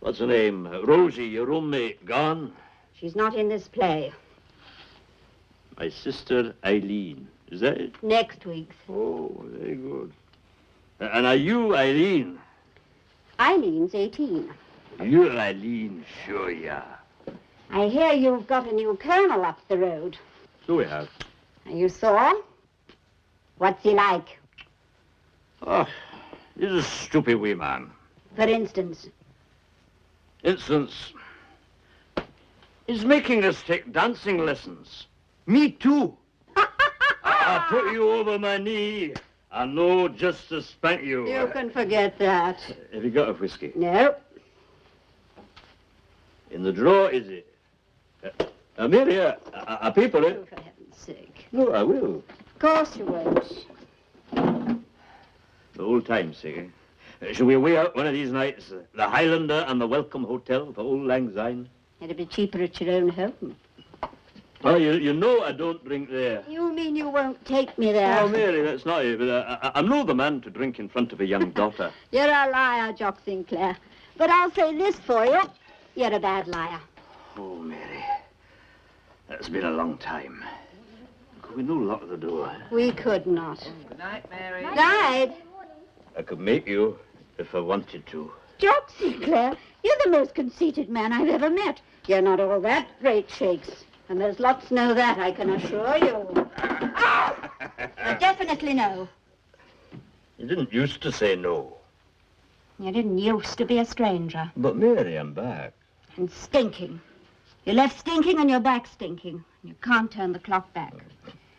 [SPEAKER 5] what's her name? Rosie, your roommate, gone?
[SPEAKER 11] She's not in this play.
[SPEAKER 5] My sister Eileen. Is that it?
[SPEAKER 11] Next week's.
[SPEAKER 5] Oh, very good. And are you Eileen?
[SPEAKER 11] Eileen's 18.
[SPEAKER 5] You're Eileen, sure you are.
[SPEAKER 11] I hear you've got a new colonel up the road.
[SPEAKER 5] So we have.
[SPEAKER 11] You saw? What's he like?
[SPEAKER 5] Oh, he's a stupid wee man.
[SPEAKER 11] For instance?
[SPEAKER 5] Instance, he's making us take dancing lessons. Me too. I put you over my knee. I know just to spank you.
[SPEAKER 11] You can forget that.
[SPEAKER 5] Have you got a whiskey?
[SPEAKER 11] No.
[SPEAKER 5] In the drawer, is it? Mary, a paper, eh?
[SPEAKER 11] Oh, for heaven's sake.
[SPEAKER 5] No, I will.
[SPEAKER 11] Of course you won't.
[SPEAKER 5] The old time's sake, eh? Shall we away out one of these nights? The Highlander and the Welcome Hotel for Old Lang Syne?
[SPEAKER 11] It'd be cheaper at your own home.
[SPEAKER 5] Oh, you know I don't drink there.
[SPEAKER 11] You mean you won't take me there?
[SPEAKER 5] Oh, Mary, that's not it. But I'm no the man to drink in front of a young daughter.
[SPEAKER 11] You're a liar, Jock Sinclair. But I'll say this for you. You're a bad liar.
[SPEAKER 5] Oh, Mary, that's been a long time. Could we no lock the door?
[SPEAKER 11] We could not.
[SPEAKER 10] Good night, Mary.
[SPEAKER 11] Night.
[SPEAKER 5] I could make you if I wanted to.
[SPEAKER 11] Jock Sinclair, you're the most conceited man I've ever met. You're not all that great shakes. And there's lots know that, I can assure you. I definitely know.
[SPEAKER 5] You didn't used to say no.
[SPEAKER 11] You didn't used to be a stranger.
[SPEAKER 5] But, Mary, I'm back.
[SPEAKER 11] And stinking. You left stinking and you're back stinking. You can't turn the clock back.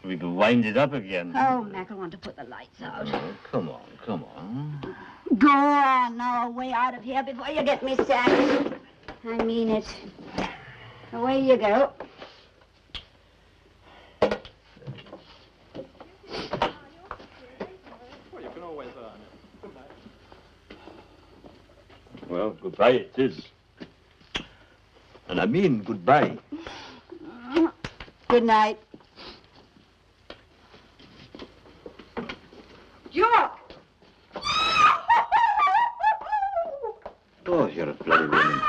[SPEAKER 5] We can wind it up again.
[SPEAKER 11] Oh, Mac, I want to put the lights out.
[SPEAKER 5] Oh, come on, come on.
[SPEAKER 11] Go on now, away out of here before you get me sacked. I mean it. Away you go.
[SPEAKER 5] Well, goodbye it is. And I mean goodbye.
[SPEAKER 11] Good night. Jock!
[SPEAKER 5] Oh, you're a bloody woman.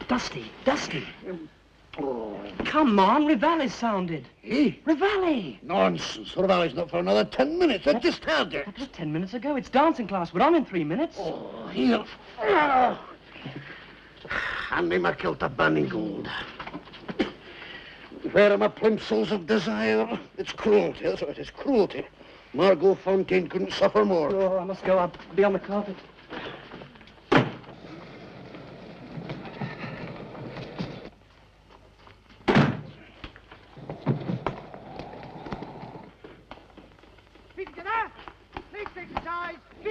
[SPEAKER 10] Dusty, Dusty. Oh. Come on, Rivali's sounded.
[SPEAKER 4] Eh?
[SPEAKER 10] Rivali.
[SPEAKER 4] Nonsense. Rivali's not for another 10 minutes. I just heard it.
[SPEAKER 10] That was 10 minutes ago. It's dancing class. We're on in 3 minutes.
[SPEAKER 4] Oh, here. Oh. Hand me my kilt of burning gold. Where are my plimsolls of desire? It's cruelty, that's what it is, cruelty. Margot Fontaine couldn't suffer more.
[SPEAKER 10] Oh, I must go up. Be on the carpet.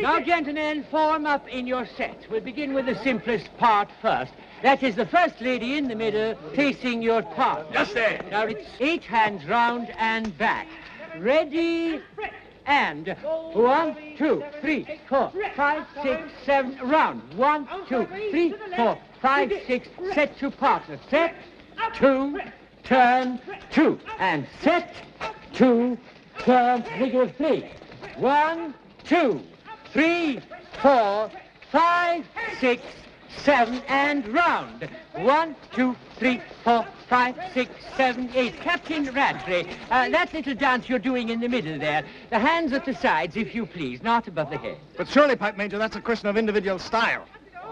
[SPEAKER 3] Now, gentlemen, form up in your set. We'll begin with the simplest part first. That is the first lady in the middle facing your part.
[SPEAKER 5] Just there.
[SPEAKER 3] Now, it's 8 hands round and back. Ready, and 1, 2, 3, 4, 5, 6, 7, round. 1, 2, 3, 4, 5, 6, set to partner. Set, 2, turn, 2, and set, 2, turn, figure of 3. 1, 2, 3, 4, 5, 6, 7, and round. 1, 2, 3, 4, 5, 6, 7, 8. Captain Rattray, that little dance you're doing in the middle there. The hands at the sides, if you please, not above the head.
[SPEAKER 4] But surely, Pipe Major, that's a question of individual style.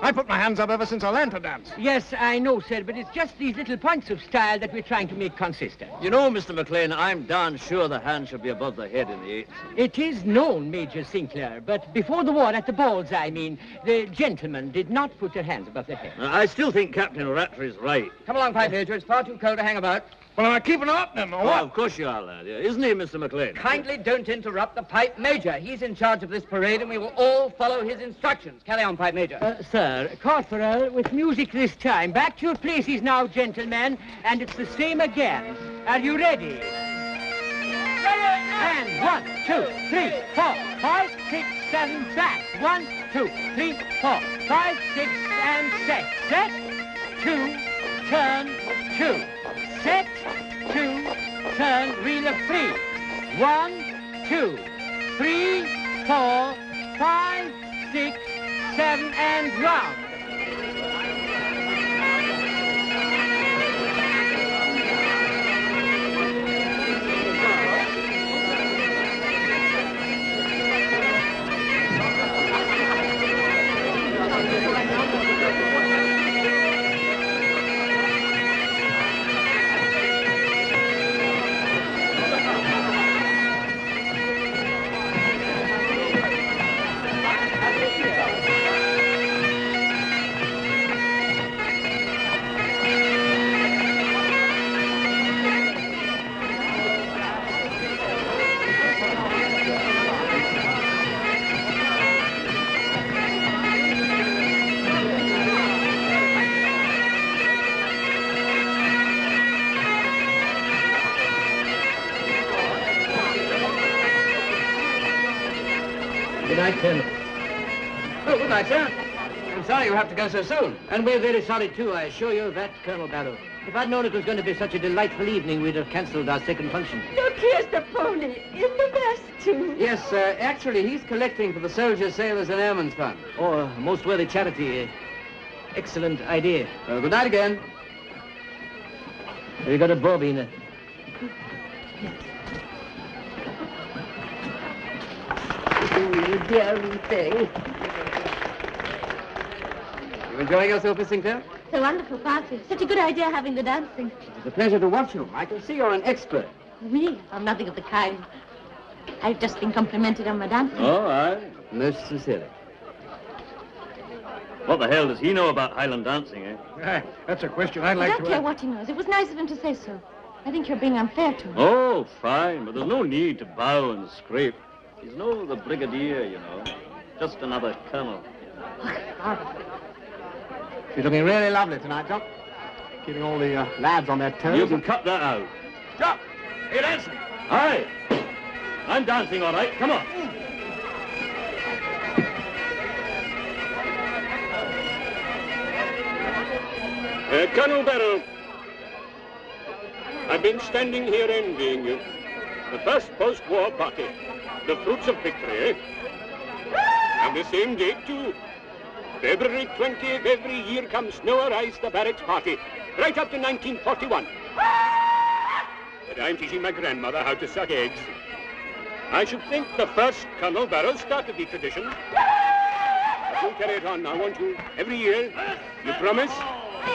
[SPEAKER 4] I put my hands up ever since I learned to dance.
[SPEAKER 3] Yes, I know, sir, but it's just these little points of style that we're trying to make consistent.
[SPEAKER 12] You know, Mr. McLean, I'm darn sure the hand should be above the head in the 8th.
[SPEAKER 3] It is known, Major Sinclair, but before the war, at the balls, I mean, the gentlemen did not put their hands above their head.
[SPEAKER 12] I still think Captain Rattray's right.
[SPEAKER 3] Come along, Pipe Major. It's far too cold to hang about.
[SPEAKER 4] Well, am I keeping up then, or
[SPEAKER 12] Oh,
[SPEAKER 4] what?
[SPEAKER 12] of course you are, lad. Isn't he, Mr. McLean?
[SPEAKER 2] Kindly don't interrupt the Pipe Major. He's in charge of this parade, and we will all follow his instructions. Carry on, Pipe Major.
[SPEAKER 3] Sir, Corporal, with music this time. Back to your places now, gentlemen, and it's the same again. Are you ready? And 1, 2, 3, 4, 5, 6, 7, back. 1, 2, 3, 4, 5, 6, and set. Set, 2, turn, 2. Set, 2, turn, reel of 3. 1, 2, 3, 4, 5, 6, 7, and round.
[SPEAKER 2] Good night, Colonel. Oh, good night, sir. I'm sorry you have to go so soon.
[SPEAKER 3] And we're very sorry, too, I assure you of that, Colonel Barrow. If I'd known it was going to be such a delightful evening, we'd have cancelled our second function.
[SPEAKER 11] Look, here's the pony. Isn't the best, too?
[SPEAKER 2] Yes, actually, he's collecting for the Soldiers, Sailors, and Airmen's Fund.
[SPEAKER 3] Oh, a most worthy charity. Excellent idea.
[SPEAKER 2] Well, good night again.
[SPEAKER 3] Have you got a bobina?
[SPEAKER 11] Oh, you dearie thing.
[SPEAKER 2] You enjoying yourself, Miss Sinclair?
[SPEAKER 11] It's a wonderful party. Such a good idea having the dancing.
[SPEAKER 2] It's a pleasure to watch you. I can see you're an expert.
[SPEAKER 11] Me? I'm nothing of the kind. I've just been complimented on my dancing.
[SPEAKER 12] Oh, aye.
[SPEAKER 2] Most sincerely.
[SPEAKER 12] What the hell does he know about Highland dancing, eh?
[SPEAKER 4] That's a question I'd
[SPEAKER 1] I
[SPEAKER 4] like
[SPEAKER 1] don't
[SPEAKER 4] to
[SPEAKER 1] care
[SPEAKER 4] ask.
[SPEAKER 1] what he knows. It was nice of him to say so. I think you're being unfair to him.
[SPEAKER 12] Oh, fine, but there's no need to bow and scrape. He's no the brigadier, you know. Just another colonel.
[SPEAKER 4] She's looking really lovely tonight, Doc. Keeping all the lads on their toes.
[SPEAKER 12] You can cut that out.
[SPEAKER 5] Stop! Are you dancing?
[SPEAKER 12] Aye. I'm dancing, all right. Come on.
[SPEAKER 5] Colonel Barrow, I've been standing here envying you. The first post-war party. The fruits of victory, eh? And the same date, too.
[SPEAKER 13] February 20th every year comes snow or ice, the barracks party, right up to 1941. But I'm teaching my grandmother how to suck eggs. I should think the first Colonel Barrow started the tradition. But we'll carry it on now, won't you? Every year. You promise?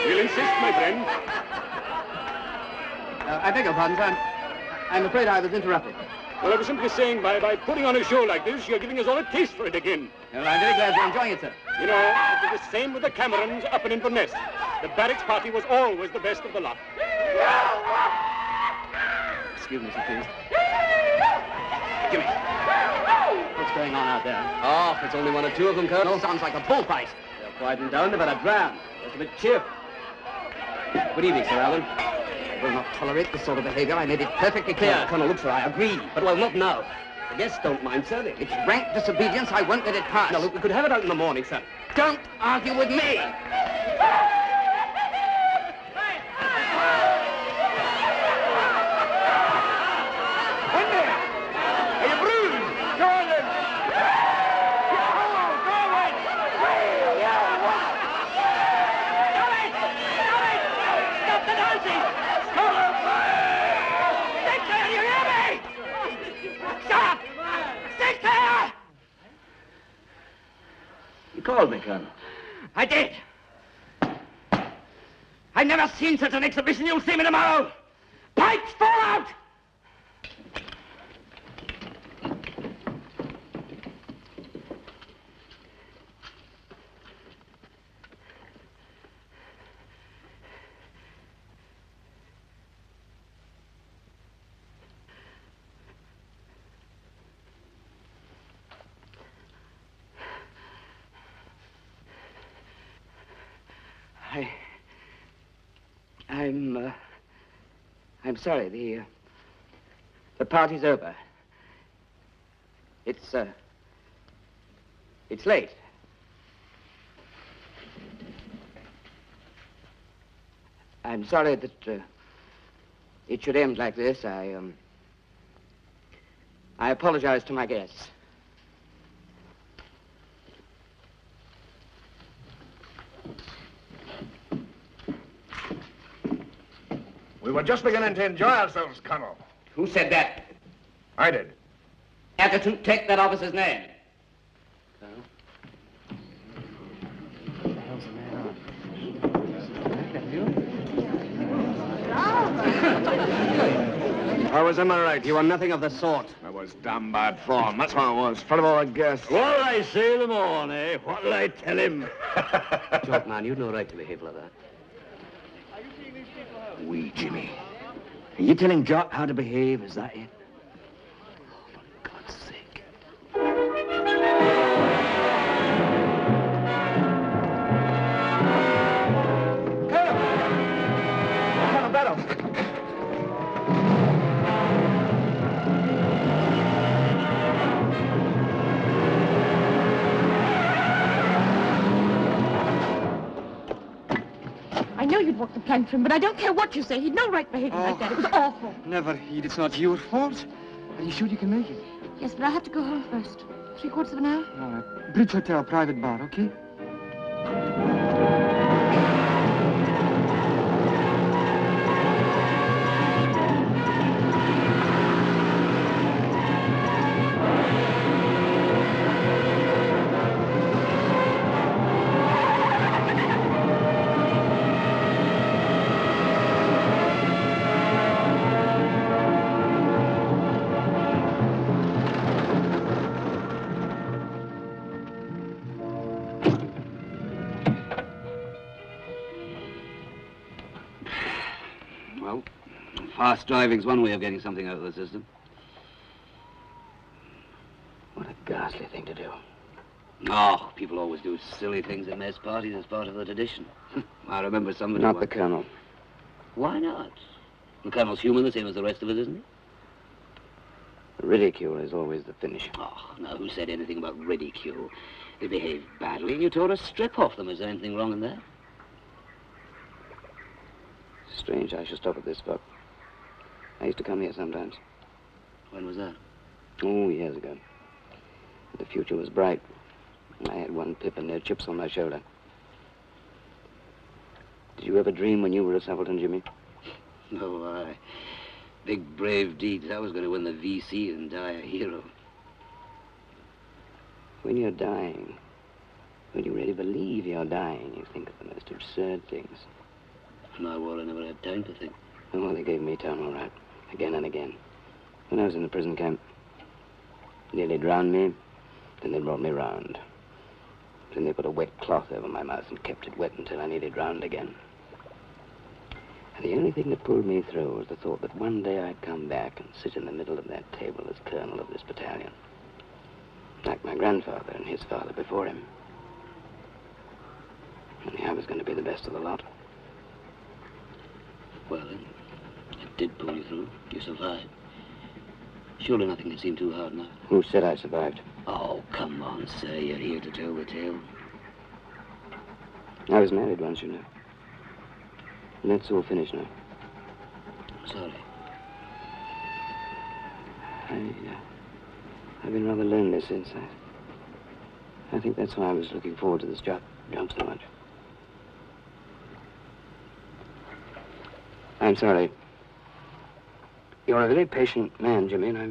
[SPEAKER 13] You'll insist, my friend.
[SPEAKER 2] I beg your pardon, sir. I'm afraid I was interrupted.
[SPEAKER 13] Well, I was simply saying, by putting on a show like this, you're giving us all a taste for it again.
[SPEAKER 2] Well, I'm very glad you're enjoying it, sir.
[SPEAKER 13] You know, it was the same with the Camerons up in Inverness. The barracks party was always the best of the lot.
[SPEAKER 2] Excuse me, sir, please.
[SPEAKER 13] Jimmy.
[SPEAKER 2] What's going on out there? Oh, it's only one or two of them, Colonel. Sounds like a bullfight. They're quieting down. They've had a dram. Just a bit cheerful. Good evening, Sir Alan. I will not tolerate this sort of behavior. I made it perfectly clear. Colonel Luxor, I agree. But, well, not now. The guests don't mind, sir. It's rank disobedience. I won't let it pass. Now, look, we could have it out in the morning, sir. Don't argue with me.
[SPEAKER 9] You called me, Colonel.
[SPEAKER 2] I did. I've never seen such an exhibition. You'll see me tomorrow. Pipes fall out! I'm sorry. The party's over. It's late. I'm sorry that it should end like this. I apologize to my guests.
[SPEAKER 14] We were just beginning to enjoy ourselves, Colonel.
[SPEAKER 2] Who said that?
[SPEAKER 14] I did.
[SPEAKER 2] Adjutant, take that officer's name. Colonel?
[SPEAKER 6] What the hell's the man on?
[SPEAKER 14] I was in my right.
[SPEAKER 13] You were nothing of the sort.
[SPEAKER 14] I was damn bad form. That's what I was. Full of all the guests.
[SPEAKER 5] What'll I say them on, eh? What'll I tell him?
[SPEAKER 2] Jock, man, you've no right to behave like that.
[SPEAKER 9] We, Jimmy. Are you telling Jock how to behave? Is that it? Oh, for God's sake.
[SPEAKER 4] Colonel Barrow.
[SPEAKER 1] I know you'd walk the plank for him, but I don't care what you say. He'd no right behaving like that. It was awful.
[SPEAKER 4] Never heed. It's not your fault. Are you sure you can make it?
[SPEAKER 1] Yes, but I have to go home first. 3/4 of an hour?
[SPEAKER 4] All right. Bridge Hotel, private bar, okay?
[SPEAKER 2] Well, fast driving's one way of getting something out of the system. What a ghastly thing to do. Oh, people always do silly things at mess parties as part of the tradition. I remember somebody...
[SPEAKER 9] Not the Colonel.
[SPEAKER 2] Why not? The Colonel's human, the same as the rest of us, isn't he?
[SPEAKER 9] Ridicule is always the finish.
[SPEAKER 2] Oh, now, who said anything about ridicule? They behaved badly, and you tore a strip off them. Is there anything wrong in that?
[SPEAKER 9] Strange I should stop at this spot. I used to come here sometimes.
[SPEAKER 2] When was that?
[SPEAKER 9] Oh, years ago. The future was bright.
[SPEAKER 2] I had one pip and no chips on my shoulder. Did you ever dream when you were a subaltern, Jimmy?
[SPEAKER 15] No, I. Big brave deeds. I was going to win the VC and die a hero.
[SPEAKER 2] When you're dying, when you really believe you're dying, you think of the most absurd things.
[SPEAKER 15] In my war, I never had time to think.
[SPEAKER 2] Oh, they gave me time, all right. Again and again. When I was in the prison camp, nearly drowned me, then they brought me round. Then they put a wet cloth over my mouth and kept it wet until I nearly drowned again. And the only thing that pulled me through was the thought that one day I'd come back and sit in the middle of that table as colonel of this battalion. Like my grandfather and his father before him. Only I was going to be the best of the lot.
[SPEAKER 15] Well, then, it did pull you through. You survived. Surely nothing can seem too hard now.
[SPEAKER 2] Who said I survived?
[SPEAKER 15] Oh, come on, sir. You're here to tell the tale.
[SPEAKER 2] I was married once, you know. And that's all finished now.
[SPEAKER 15] Sorry.
[SPEAKER 2] I've been rather lonely since. I think that's why I was looking forward to this job so much. I'm sorry. You're a very patient man, Jimmy, and I'm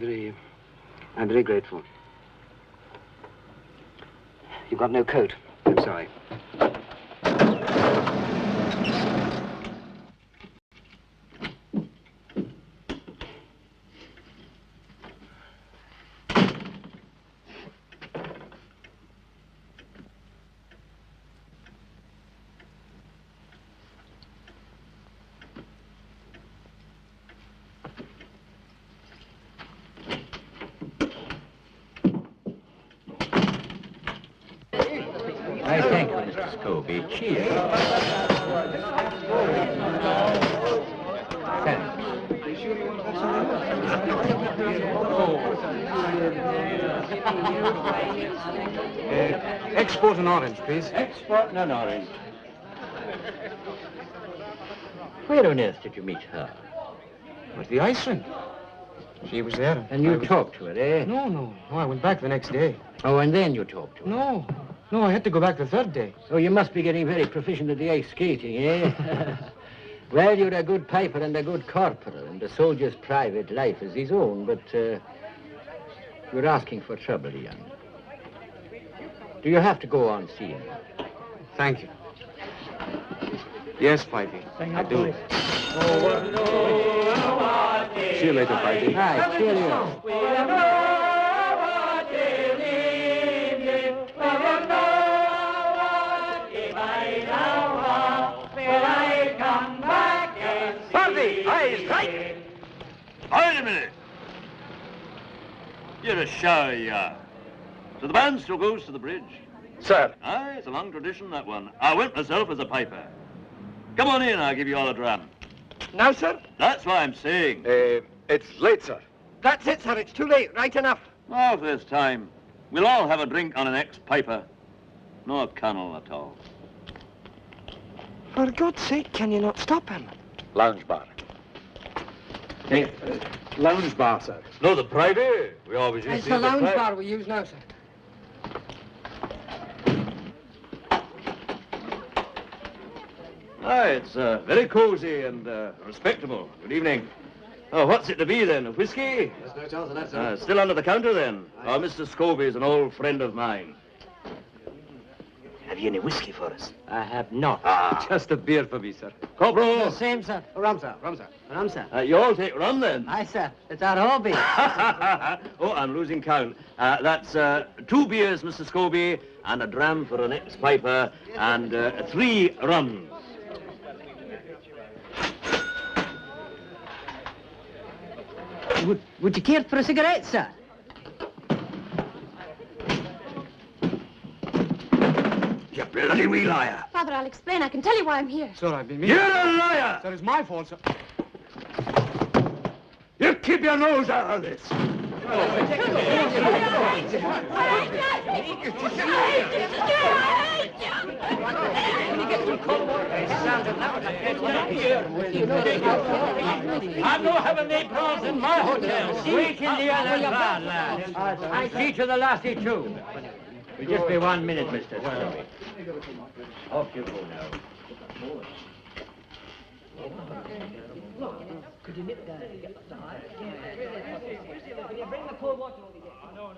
[SPEAKER 2] very grateful. You've got no coat. I'm sorry.
[SPEAKER 3] I thank you, Mr. Scobie. Cheers.
[SPEAKER 10] Export an orange, please.
[SPEAKER 3] Export an orange. Where on earth did you meet her?
[SPEAKER 10] At the Iceland. She was there.
[SPEAKER 3] And you talked to her, eh?
[SPEAKER 10] No, I went back the next day.
[SPEAKER 3] Oh, and then you talked to her?
[SPEAKER 10] No, I had to go back the third day.
[SPEAKER 3] Oh, you must be getting very proficient at the ice skating, eh? Well, you're a good piper and a good corporal, and a soldier's private life is his own, but you're asking for trouble, Ian. Do you have to go on seeing her?
[SPEAKER 10] Thank you. Yes, Pipey, I do. See you later, Pipey.
[SPEAKER 3] Right, cheerio.
[SPEAKER 5] Party, eyes right. Wait a minute. You're a shower, you are. So the band still goes to the bridge.
[SPEAKER 14] Sir.
[SPEAKER 5] Aye, it's a long tradition, that one. I went myself as a piper. Come on in, I'll give you all a dram.
[SPEAKER 14] Now, sir?
[SPEAKER 5] That's what I'm saying.
[SPEAKER 14] It's late, sir.
[SPEAKER 4] That's it, sir. It's too late. Right enough.
[SPEAKER 5] Oh, if there's time. We'll all have a drink on an ex-piper. No colonel at all.
[SPEAKER 4] For God's sake, can you not stop him?
[SPEAKER 14] Lounge bar.
[SPEAKER 10] Hey, lounge bar, sir.
[SPEAKER 5] No, the private. We always used
[SPEAKER 4] It's
[SPEAKER 5] to
[SPEAKER 4] the
[SPEAKER 5] use the
[SPEAKER 4] lounge
[SPEAKER 5] private.
[SPEAKER 4] bar we use now, sir.
[SPEAKER 5] Aye, it's very cosy and respectable. Good evening. Oh, what's it to be, then? A whiskey?
[SPEAKER 14] There's no chance of that, sir.
[SPEAKER 5] Still under the counter, then? Oh, Mr. Scobie is an old friend of mine.
[SPEAKER 15] Have you any whiskey for us?
[SPEAKER 3] I have not.
[SPEAKER 10] Just a beer for me, sir.
[SPEAKER 5] Corporal!
[SPEAKER 4] The same, sir.
[SPEAKER 14] Rum, sir. Rum, sir.
[SPEAKER 4] Rum, sir.
[SPEAKER 5] You all take rum, then?
[SPEAKER 4] Aye, sir. It's our hobby.
[SPEAKER 5] Oh, I'm losing count. That's 2 beers, Mr. Scobie, and a dram for an ex-piper, and 3 rums.
[SPEAKER 4] Would you care for a cigarette, sir?
[SPEAKER 5] You bloody wee liar.
[SPEAKER 1] Father, I'll explain. I can tell you why I'm here.
[SPEAKER 10] Sir, I've been
[SPEAKER 5] You're a liar!
[SPEAKER 10] Sir, it's my fault, sir.
[SPEAKER 5] You keep your nose out of this.
[SPEAKER 3] I'm not having any prawns in my hotel. Wait in the other bar, lad. I see to the lassie, too. It'll just be 1 minute, Mr. Scrooge. Off you go now.
[SPEAKER 4] Could you nip down and get the high? Can you bring the cold water over here? No.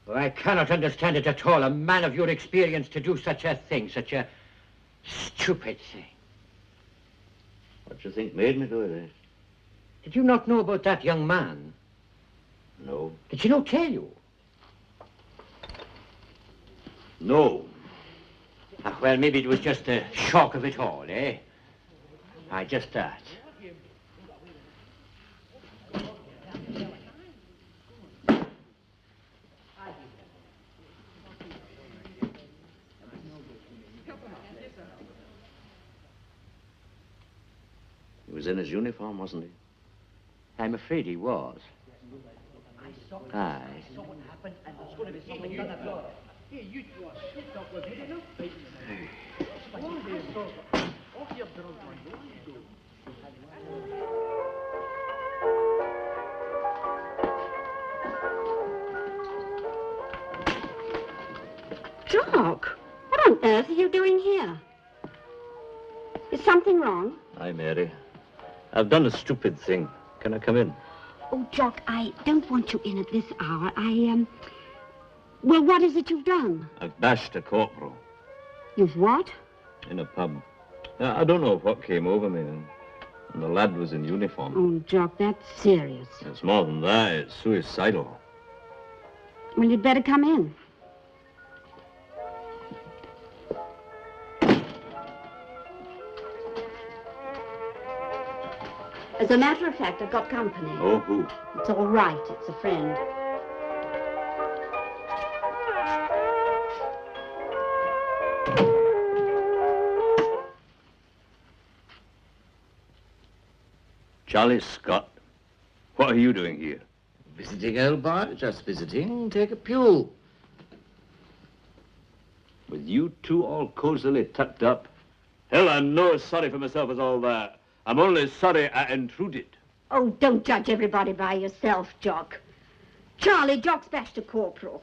[SPEAKER 3] Well, I cannot understand it at all. A man of your experience to do such a thing, such a stupid thing.
[SPEAKER 12] What do you think made me do it?
[SPEAKER 3] Did you not know about that young man?
[SPEAKER 12] No.
[SPEAKER 3] Did she not tell you?
[SPEAKER 12] No.
[SPEAKER 3] Ah, well, maybe it was just the shock of it all, eh? Just that.
[SPEAKER 12] He was in his uniform, wasn't he?
[SPEAKER 3] I'm afraid he was. Aye.
[SPEAKER 4] I saw what happened, and there's going to be something on the floor. Here, you two are shit up with me, no? Off your drunk one.
[SPEAKER 11] Jock, what on earth are you doing here? Is something wrong?
[SPEAKER 12] Aye, Mary. I've done a stupid thing. Can I come in?
[SPEAKER 11] Oh, Jock, I don't want you in at this hour. Well, what is it you've done?
[SPEAKER 12] I've bashed a corporal
[SPEAKER 11] You've what?
[SPEAKER 12] in a pub. I don't know what came over me, and the lad was in uniform.
[SPEAKER 11] Oh, Jock, that's serious.
[SPEAKER 12] It's more than that. It's suicidal.
[SPEAKER 11] Well, you'd better come in. As a matter of fact, I've got company.
[SPEAKER 12] Oh, who?
[SPEAKER 11] It's all right. It's a friend.
[SPEAKER 12] Charlie Scott. What are you doing here?
[SPEAKER 9] Visiting, old boy? Just visiting. Take a pew.
[SPEAKER 12] With you two all cozily tucked up? Hell, I'm no as sorry for myself as all that. I'm only sorry I intruded.
[SPEAKER 11] Oh, don't judge everybody by yourself, Jock. Charlie, Jock's bashed a corporal.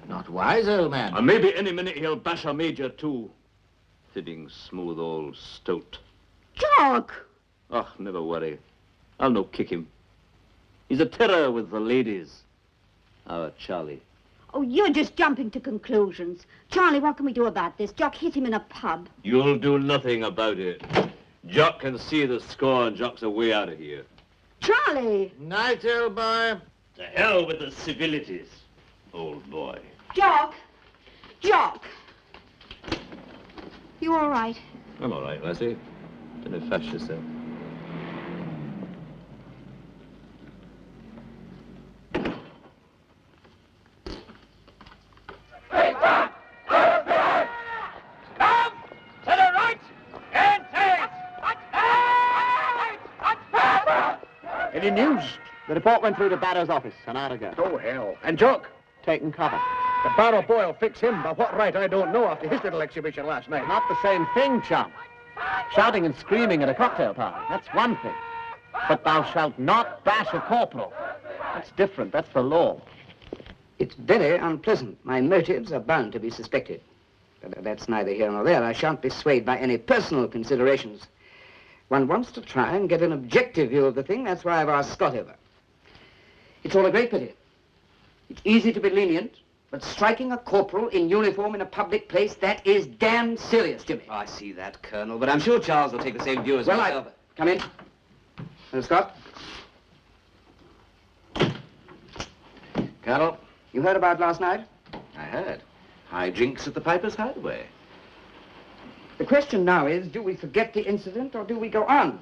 [SPEAKER 9] Not wise, old man.
[SPEAKER 12] And maybe any minute he'll bash a major, too. Fibbing smooth old stoat.
[SPEAKER 11] Jock!
[SPEAKER 12] Oh, never worry. I'll no kick him. He's a terror with the ladies. Our Charlie.
[SPEAKER 11] Oh, you're just jumping to conclusions. Charlie, what can we do about this? Jock hit him in a pub.
[SPEAKER 12] You'll do nothing about it. Jock can see the score and Jock's away out of here.
[SPEAKER 11] Charlie!
[SPEAKER 9] Night, old boy.
[SPEAKER 12] To hell with the civilities, old boy.
[SPEAKER 11] Jock! Jock! You all right?
[SPEAKER 12] I'm all right, lassie. Don't fash yourself.
[SPEAKER 10] Any news? The report went through the Barrow's office an hour ago.
[SPEAKER 14] Oh, hell. And Jock?
[SPEAKER 10] Taking cover.
[SPEAKER 14] The Barrow boy will fix him. By what right, I don't know, after his little exhibition last night.
[SPEAKER 10] Not the same thing, chum. Shouting and screaming at a cocktail party, that's one thing. But thou shalt not bash a corporal. That's different, that's the law.
[SPEAKER 2] It's very unpleasant. My motives are bound to be suspected. But that's neither here nor there. I shan't be swayed by any personal considerations. One wants to try and get an objective view of the thing. That's why I've asked Scott over. It's all a great pity. It's easy to be lenient, but striking a corporal in uniform in a public place, that is damn serious, Jimmy. I see that, Colonel, but I'm sure Charles will take the same view as well, myself. Come in. Scott?
[SPEAKER 9] Colonel?
[SPEAKER 2] You heard about last night?
[SPEAKER 9] I heard. Hijinks at the Piper's Hideaway.
[SPEAKER 2] The question now is, do we forget the incident or do we go on?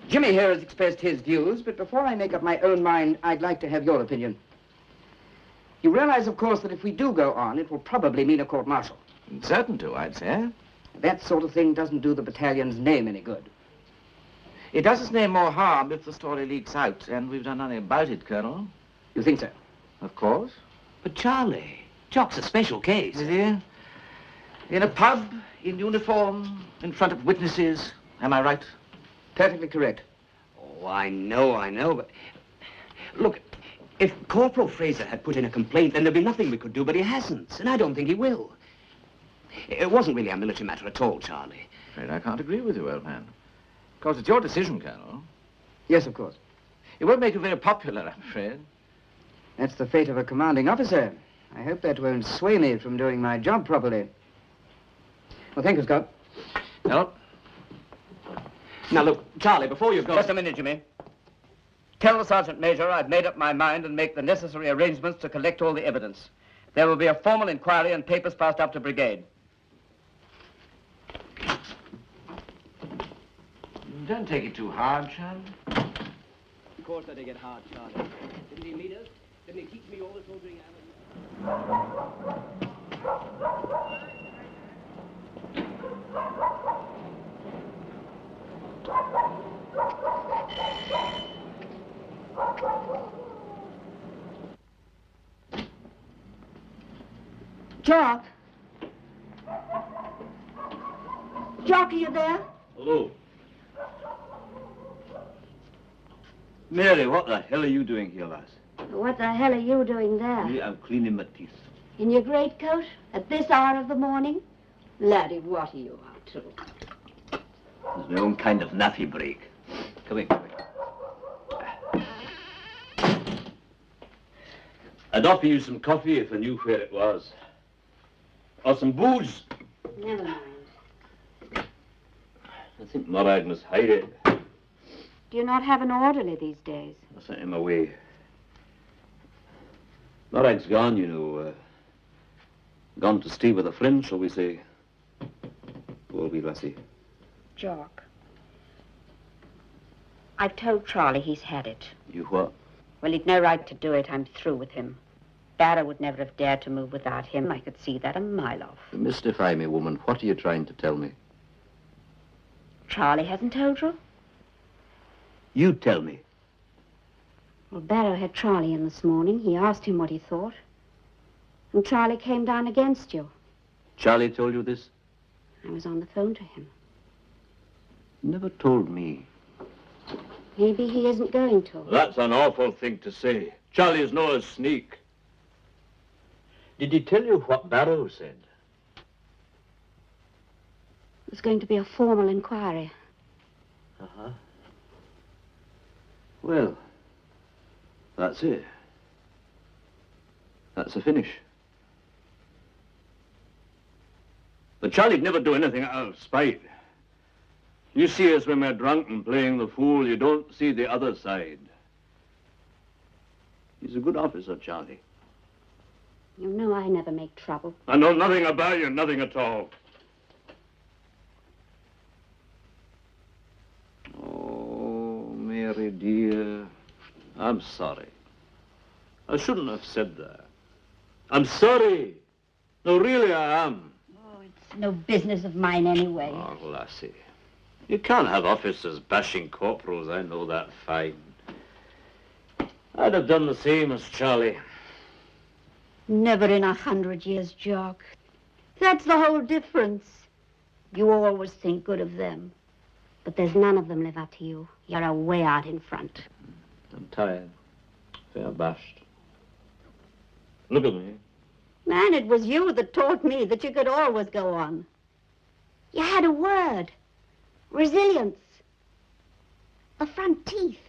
[SPEAKER 2] Jimmy here has expressed his views, but before I make up my own mind, I'd like to have your opinion. You realize, of course, that if we do go on, it will probably mean a court-martial.
[SPEAKER 9] Certain to, I'd say.
[SPEAKER 2] That sort of thing doesn't do the battalion's name any good.
[SPEAKER 9] It does its name more harm if the story leaks out, and we've done nothing about it, Colonel.
[SPEAKER 2] You think so?
[SPEAKER 9] Of course.
[SPEAKER 2] But Charlie, Jock's a special case.
[SPEAKER 9] Is he? In a pub, in uniform, in front of witnesses. Am I right?
[SPEAKER 2] Perfectly correct. Oh, I know, but...
[SPEAKER 16] Look, if Corporal Fraser had put in a complaint, then there'd be nothing we could do, but he hasn't, and I don't think he will. It wasn't really a military matter at all, Charlie.
[SPEAKER 17] Afraid I can't agree with you, old man. Of course, it's your decision, Colonel.
[SPEAKER 2] Yes, of course.
[SPEAKER 17] It won't make you very popular, I'm afraid.
[SPEAKER 2] That's the fate of a commanding officer. I hope that won't sway me from doing my job properly. Well, thank you, Scott.
[SPEAKER 17] No.
[SPEAKER 16] Now, look, Charlie, before you go...
[SPEAKER 9] Just a minute, Jimmy. Tell the Sergeant Major I've made up my mind and make the necessary arrangements to collect all the evidence. There will be a formal inquiry and papers passed up to brigade.
[SPEAKER 17] Don't take it too hard, Charlie.
[SPEAKER 16] Of course I take it hard, Charlie. Didn't he lead us? Didn't he teach me all the soldiering
[SPEAKER 11] Jock? Jock, are you there?
[SPEAKER 12] Hello. Mary, what the hell are you doing here, lass?
[SPEAKER 11] What the hell are you doing there?
[SPEAKER 12] Me, I'm cleaning my teeth.
[SPEAKER 11] In your greatcoat? At this hour of the morning? Laddie, what are you up to?
[SPEAKER 12] It's my own kind of naffy break. Come in, come in. I'd offer you some coffee if I knew where it was. Or some booze.
[SPEAKER 11] Never mind.
[SPEAKER 12] I think Morag must hide it.
[SPEAKER 11] Do you not have an orderly these days?
[SPEAKER 12] I sent him away. Morag's gone, you know. Gone to stay with a friend, shall we say. Poor wee lassie.
[SPEAKER 11] Jock. I've told Charlie he's had it.
[SPEAKER 12] You what?
[SPEAKER 11] Well, he'd no right to do it. I'm through with him. Barrow would never have dared to move without him. I could see that a mile off.
[SPEAKER 17] Mystify me, woman. What are you trying to tell me?
[SPEAKER 11] Charlie hasn't told you?
[SPEAKER 12] You tell me.
[SPEAKER 11] Well, Barrow had Charlie in this morning. He asked him what he thought. And Charlie came down against you.
[SPEAKER 12] Charlie told you this?
[SPEAKER 11] I was on the phone to him.
[SPEAKER 12] Never told me.
[SPEAKER 11] Maybe he isn't going to.
[SPEAKER 12] That's an awful thing to say. Charlie's no a sneak. Did he tell you what Barrow said?
[SPEAKER 11] There's going to be a formal inquiry.
[SPEAKER 12] Uh-huh. Well, that's it. That's the finish. But Charlie'd never do anything out of spite. You see us when we're drunk and playing the fool. You don't see the other side. He's a good officer, Charlie.
[SPEAKER 11] You know I never make trouble.
[SPEAKER 12] I know nothing about you, nothing at all. Oh, Mary dear, I'm sorry. I shouldn't have said that. I'm sorry. No, really I am.
[SPEAKER 11] Oh, it's no business of mine anyway.
[SPEAKER 12] Oh, lassie. You can't have officers bashing corporals, I know that fine. I'd have done the same as Charlie.
[SPEAKER 11] Never in 100 years, Jock. That's the whole difference. You always think good of them. But there's none of them live up to you. You're way out in front.
[SPEAKER 12] I'm tired. Fair bashed. Look at me.
[SPEAKER 11] Man, it was you that taught me that you could always go on. You had a word. Resilience. The front teeth.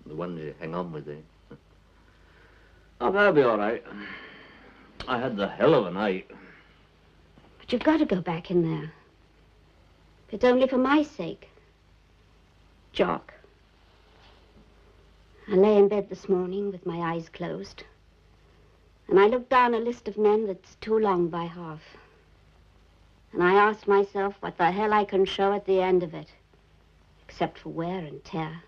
[SPEAKER 12] The one you hang on with, eh? Oh, that'll be all right. I had the hell of a night.
[SPEAKER 11] But you've got to go back in there. If it's only for my sake. Jock. I lay in bed this morning with my eyes closed. And I looked down a list of men that's too long by half. And I asked myself what the hell I can show at the end of it. Except for wear and tear.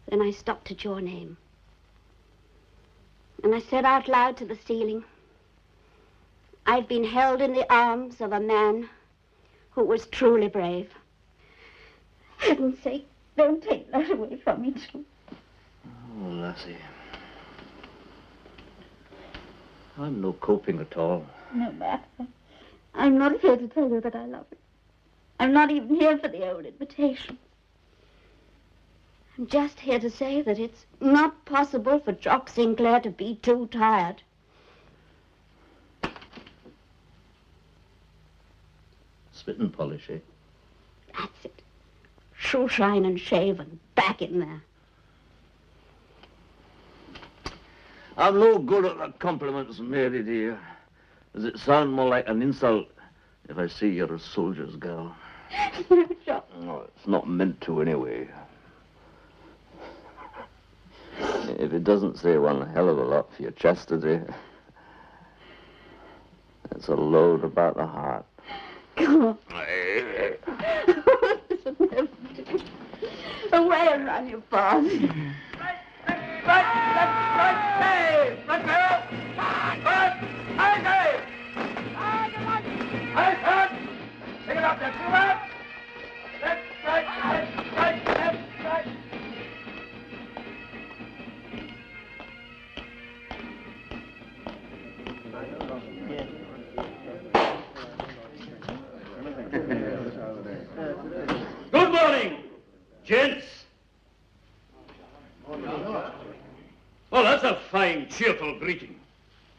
[SPEAKER 11] Then I stopped at your name. And I said out loud to the ceiling, I've been held in the arms of a man who was truly brave. For heaven's sake, don't take that away from me, too.
[SPEAKER 12] Oh, lassie. I'm no coping at all.
[SPEAKER 11] No matter. I'm not here to tell you that I love you. I'm not even here for the old invitation. I'm just here to say that it's not possible for Jock Sinclair to be too tired.
[SPEAKER 12] Spit and polish, eh?
[SPEAKER 11] That's it. Shoe shine and shave and back in there.
[SPEAKER 12] I'm no good at the compliments, Mary, dear. Does it sound more like an insult if I say you're a soldier's girl?
[SPEAKER 11] Jock.
[SPEAKER 12] No, it's not meant to anyway. If it doesn't say one hell of a lot for your chastity, it's a load about the heart.
[SPEAKER 11] Come on. Away and run, you boss.
[SPEAKER 5] Good morning, gents. Well, that's a fine, cheerful greeting.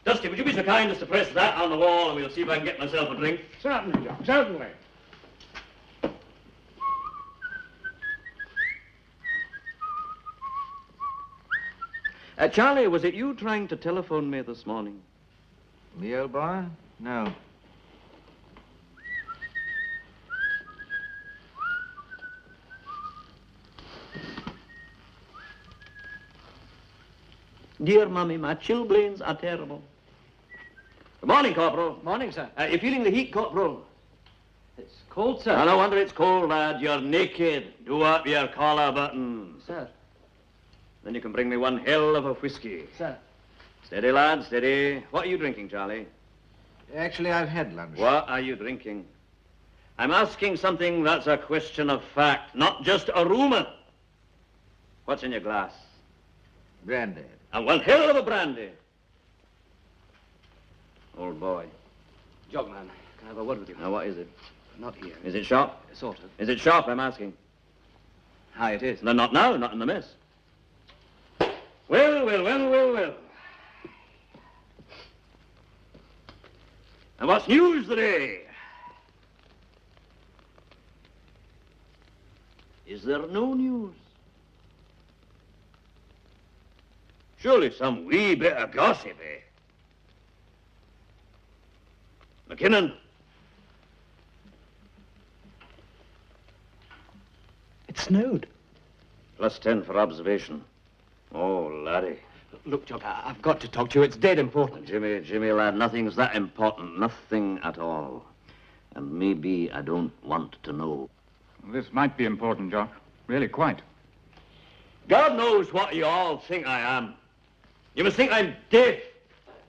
[SPEAKER 5] Dusty, would you be so kind as to press that on the wall and we'll see if I can get myself a drink?
[SPEAKER 14] Certainly, Jock, certainly.
[SPEAKER 12] Charlie, was it you trying to telephone me this morning?
[SPEAKER 17] Me, old boy? No.
[SPEAKER 12] Dear Mummy, my chilblains are terrible. Good morning, Corporal.
[SPEAKER 4] Morning, sir.
[SPEAKER 12] You feeling the heat, Corporal?
[SPEAKER 4] It's cold, sir.
[SPEAKER 12] No wonder it's cold, lad. You're naked. Do up your collar buttons.
[SPEAKER 4] Sir.
[SPEAKER 12] Then you can bring me one hell of a whiskey.
[SPEAKER 4] Sir.
[SPEAKER 12] Steady, lad, steady. What are you drinking, Charlie?
[SPEAKER 17] Actually, I've had lunch.
[SPEAKER 12] What are you drinking? I'm asking something that's a question of fact, not just a rumor. What's in your glass?
[SPEAKER 17] Brandy.
[SPEAKER 12] And one hell of a brandy. Old boy.
[SPEAKER 16] Jock, man, can I have a word with you?
[SPEAKER 12] Now, what is it?
[SPEAKER 16] Not here.
[SPEAKER 12] Is it sharp?
[SPEAKER 16] Sort of.
[SPEAKER 12] Is it sharp, I'm asking?
[SPEAKER 16] Aye, it is.
[SPEAKER 12] No, not now, not in the mess. Well. And what's news today? Is there no news? Surely some wee bit of gossip, eh? McKinnon?
[SPEAKER 4] It snowed.
[SPEAKER 12] +10 for observation. Oh, laddie.
[SPEAKER 16] Look, Jock, I've got to talk to you. It's dead important.
[SPEAKER 12] Jimmy, lad, nothing's that important. Nothing at all. And maybe I don't want to know.
[SPEAKER 6] This might be important, Jock. Really, quite.
[SPEAKER 5] God knows what you all think I am. You must think I'm deaf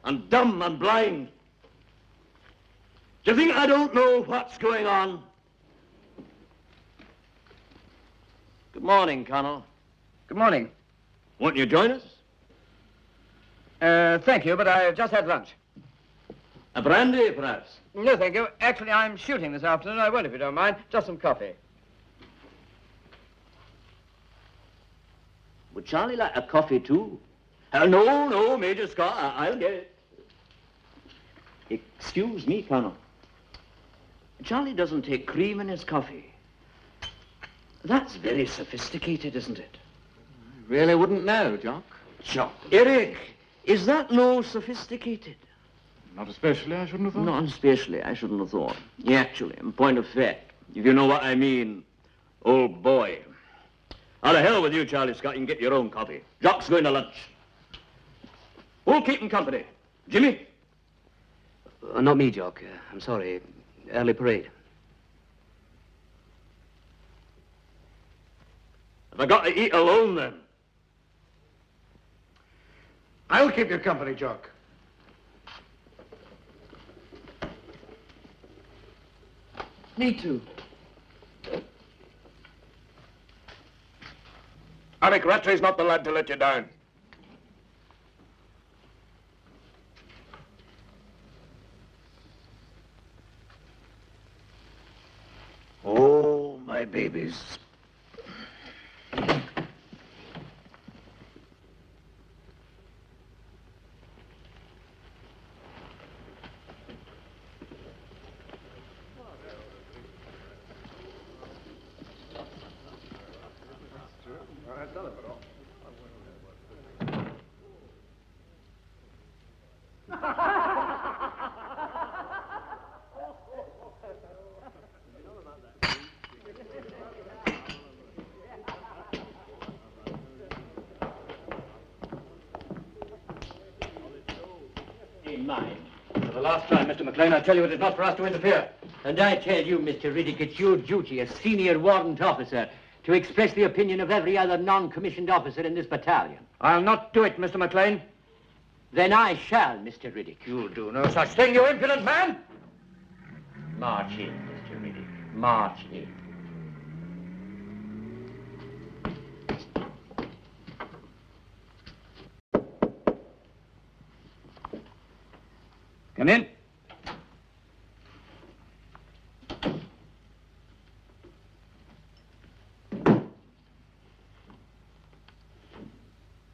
[SPEAKER 5] and dumb and blind. Do you think I don't know what's going on?
[SPEAKER 12] Good morning, Colonel.
[SPEAKER 9] Good morning.
[SPEAKER 5] Won't you join us?
[SPEAKER 9] Thank you, but I just had lunch.
[SPEAKER 5] A brandy, perhaps?
[SPEAKER 9] No, thank you. Actually, I'm shooting this afternoon. I won't, if you don't mind. Just some coffee.
[SPEAKER 12] Would Charlie like a coffee, too? No, Major Scott. I'll get it. Excuse me, Colonel. Charlie doesn't take cream in his coffee. That's very sophisticated, isn't it?
[SPEAKER 17] Really wouldn't know, Jock.
[SPEAKER 12] Jock. Eric, is that no sophisticated?
[SPEAKER 6] Not especially, I shouldn't have thought.
[SPEAKER 12] Not especially, I shouldn't have thought. Yeah, actually, in point of fact, if you know what I mean, old boy. Out of hell with you, Charlie Scott. You can get your own coffee. Jock's going to lunch. Who'll keep him company? Jimmy?
[SPEAKER 16] Not me, Jock. I'm sorry. Early parade.
[SPEAKER 5] Have I got to eat alone, then?
[SPEAKER 14] I'll keep you company, Jock.
[SPEAKER 4] Me too.
[SPEAKER 14] Alec Rattray's not the lad to let you down.
[SPEAKER 12] Oh, my babies.
[SPEAKER 3] In mind.
[SPEAKER 9] For the last time, Mr. McLean, I tell you it is not for us to interfere.
[SPEAKER 3] And I tell you, Mr. Riddick, it's your duty as senior warrant officer to express the opinion of every other non-commissioned officer in this battalion.
[SPEAKER 9] I'll not do it, Mr. McLean.
[SPEAKER 3] Then I shall, Mr. Riddick.
[SPEAKER 9] You'll do no such thing, you impudent man!
[SPEAKER 3] March in, Mr. Riddick. March in.
[SPEAKER 9] Come in.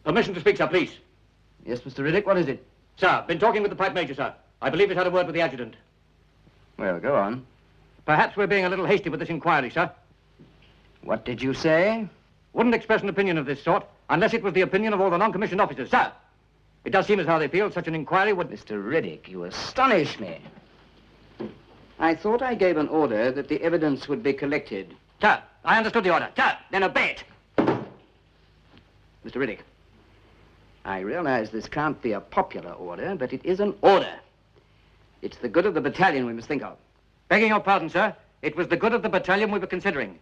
[SPEAKER 9] Permission to speak, sir, please.
[SPEAKER 2] Yes, Mr. Riddick, what is it?
[SPEAKER 9] Sir, been talking with the pipe major, sir. I believe he's had a word with the adjutant.
[SPEAKER 2] Well, go on.
[SPEAKER 9] Perhaps we're being a little hasty with this inquiry, sir.
[SPEAKER 2] What did you say?
[SPEAKER 9] Wouldn't express an opinion of this sort unless it was the opinion of all the non-commissioned officers, sir. It does seem as how they feel such an inquiry would...
[SPEAKER 2] Mr. Riddick, you astonish me. I thought I gave an order that the evidence would be collected.
[SPEAKER 9] Sir, I understood the order. Sir, then obey it.
[SPEAKER 2] Mr. Riddick, I realize this can't be a popular order, but it is an order. It's the good of the battalion we must think of.
[SPEAKER 9] Begging your pardon, sir, it was the good of the battalion we were considering.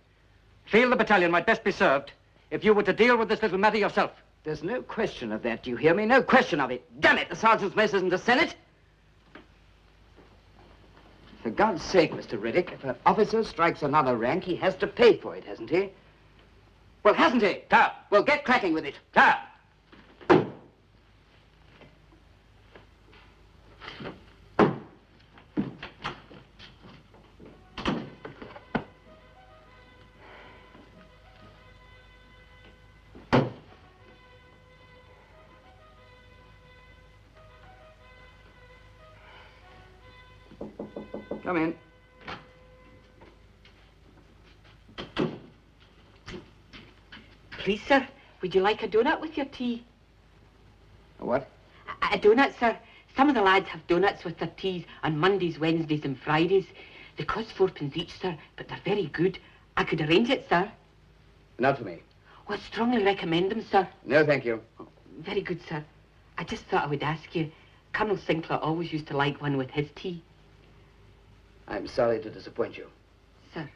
[SPEAKER 9] Feel the battalion might best be served if you were to deal with this little matter yourself.
[SPEAKER 2] There's no question of that, do you hear me? No question of it. Damn it, the sergeant's mess isn't the Senate. For God's sake, Mr. Riddick, if an officer strikes another rank, he has to pay for it, hasn't he? Well, hasn't he?
[SPEAKER 9] Sir.
[SPEAKER 2] Well, get cracking with it.
[SPEAKER 9] Sir.
[SPEAKER 2] Come in.
[SPEAKER 18] Please, sir, would you like a donut with your tea?
[SPEAKER 2] A what?
[SPEAKER 18] A donut, sir. Some of the lads have donuts with their teas on Mondays, Wednesdays and Fridays. They cost 4p each, sir, but they're very good. I could arrange it, sir.
[SPEAKER 2] Not for me.
[SPEAKER 18] Well, I strongly recommend them, sir.
[SPEAKER 2] No, thank you.
[SPEAKER 18] Very good, sir. I just thought I would ask you. Colonel Sinclair always used to like one with his tea.
[SPEAKER 2] I'm sorry to disappoint you.
[SPEAKER 18] Sir.